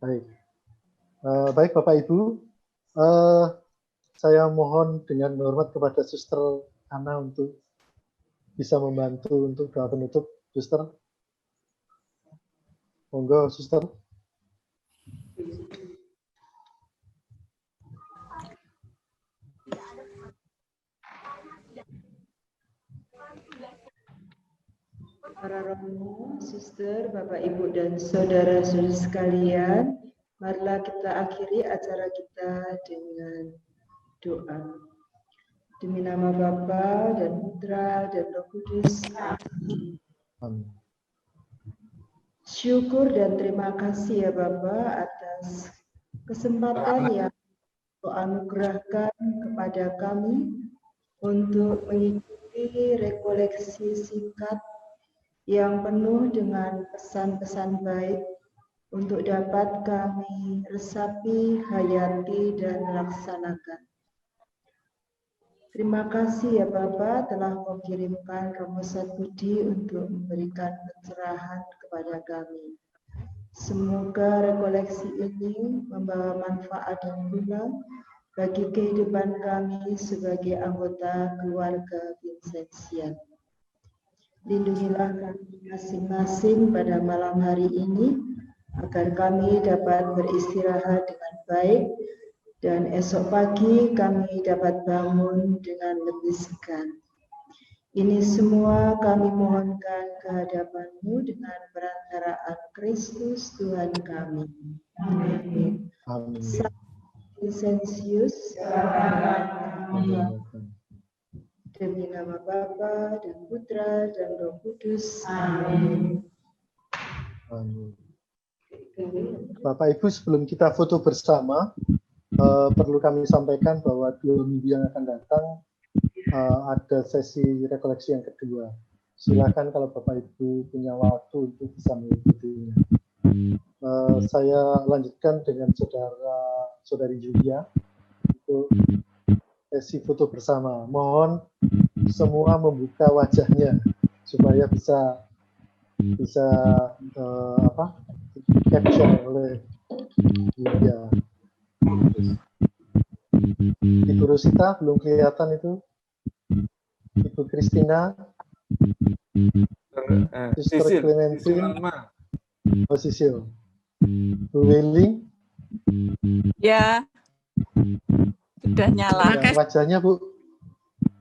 Baik, baik Bapak Ibu, saya mohon dengan hormat kepada Suster Ana untuk bisa membantu untuk doa penutup, Suster. Monggo, Suster. Para romo, suster, Bapak, Ibu, dan saudara-saudari sekalian, marilah kita akhiri acara kita dengan doa. Demi nama Bapa dan Putra dan Roh Kudus. Amin. Syukur dan terima kasih ya Bapa atas kesempatan yang Kau anugerahkan kepada kami untuk mengikuti rekoleksi singkat yang penuh dengan pesan-pesan baik untuk dapat kami resapi, hayati, dan laksanakan. Terima kasih ya Bapak telah Kau kirimkan Romo Satbudi untuk memberikan pencerahan kepada kami. Semoga rekoleksi ini membawa manfaat dan guna bagi kehidupan kami sebagai anggota keluarga Vincentian. Lindungilah kami masing-masing pada malam hari ini, agar kami dapat beristirahat dengan baik, dan esok pagi kami dapat bangun dengan lebih segar. Ini semua kami mohonkan kehadapan-Mu dengan perantaraan Kristus Tuhan kami. Amin. Amin. Vincentius, demi nama Bapa dan Putra dan Roh Kudus. Amin. Amin. Bapak Ibu, sebelum kita foto bersama, perlu kami sampaikan bahwa 2 minggu yang akan datang ada sesi rekoleksi yang kedua. Silakan kalau Bapak Ibu punya waktu untuk bisa mengikutinya. Saya lanjutkan dengan saudari Julia untuk sesi foto bersama. Mohon semua membuka wajahnya supaya bisa capture oleh Julia. Ibu Rosita belum kelihatan itu. Ibu Kristina, Sister Clementine, Sisil, Bu Willing. Ya, sudah nyala. Ya, wajahnya Bu,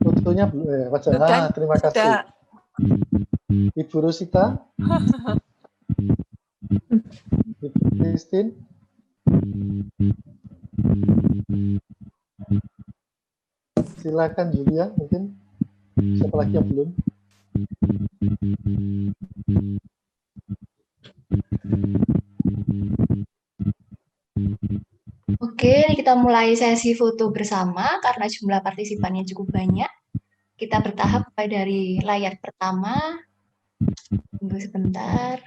fotonya wajahnya. Terima kasih. Sudah. Ibu Rosita, Ibu Christine, silakan Julia, mungkin siapa lagi yang belum? Oke, kita mulai sesi foto bersama karena jumlah partisipannya cukup banyak. Kita bertahap mulai dari layar pertama. Tunggu sebentar.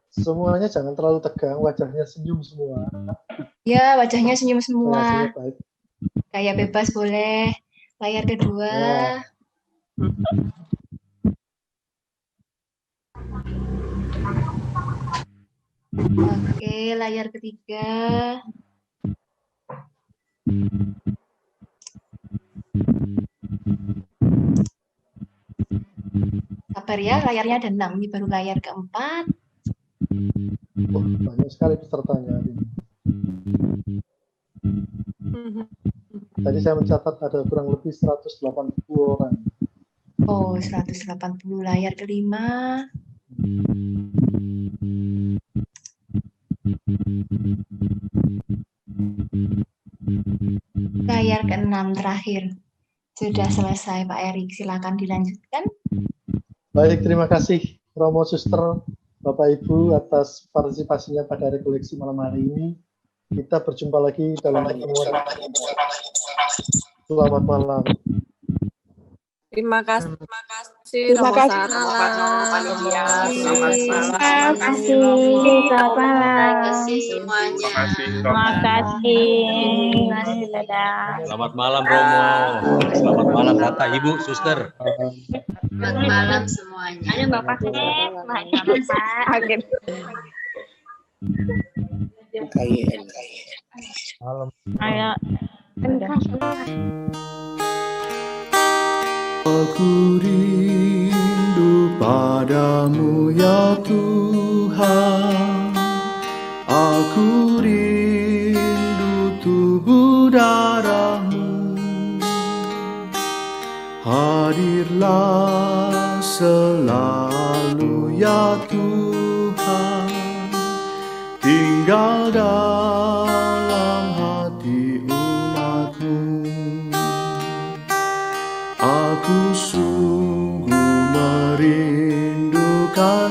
Semuanya jangan terlalu tegang, wajahnya senyum semua. Ya, wajahnya senyum semua. Reaksinya baik. Kayak bebas boleh. Layar kedua. Ya. Oke, layar ketiga. Sabar ya, layarnya ada 6. Ini baru layar keempat. Banyak sekali pesertanya hari ini. Tadi saya mencatat ada kurang lebih 180 orang. Oh, 180 layar kelima. Layar ke-6 terakhir. Sudah selesai Pak Erik, silakan dilanjutkan. Baik, terima kasih Romo Suster, Bapak Ibu atas partisipasinya pada rekoleksi malam hari ini. Kita berjumpa lagi dalam pertemuan. Selamat malam. Terima kasih. Terima kasih. Terima kasih. Selamat malam. Terima kasih semuanya. Terima kasih. Dadah. Selamat malam Romo. Selamat malam Bapak Ibu Suster. Selamat malam semuanya. Ada Bapak Sep. Malam. Ayo. Aku rindu padamu ya Tuhan, aku rindu tubuh darahmu, hadirlah selalu ya Tuhan, tinggal dalam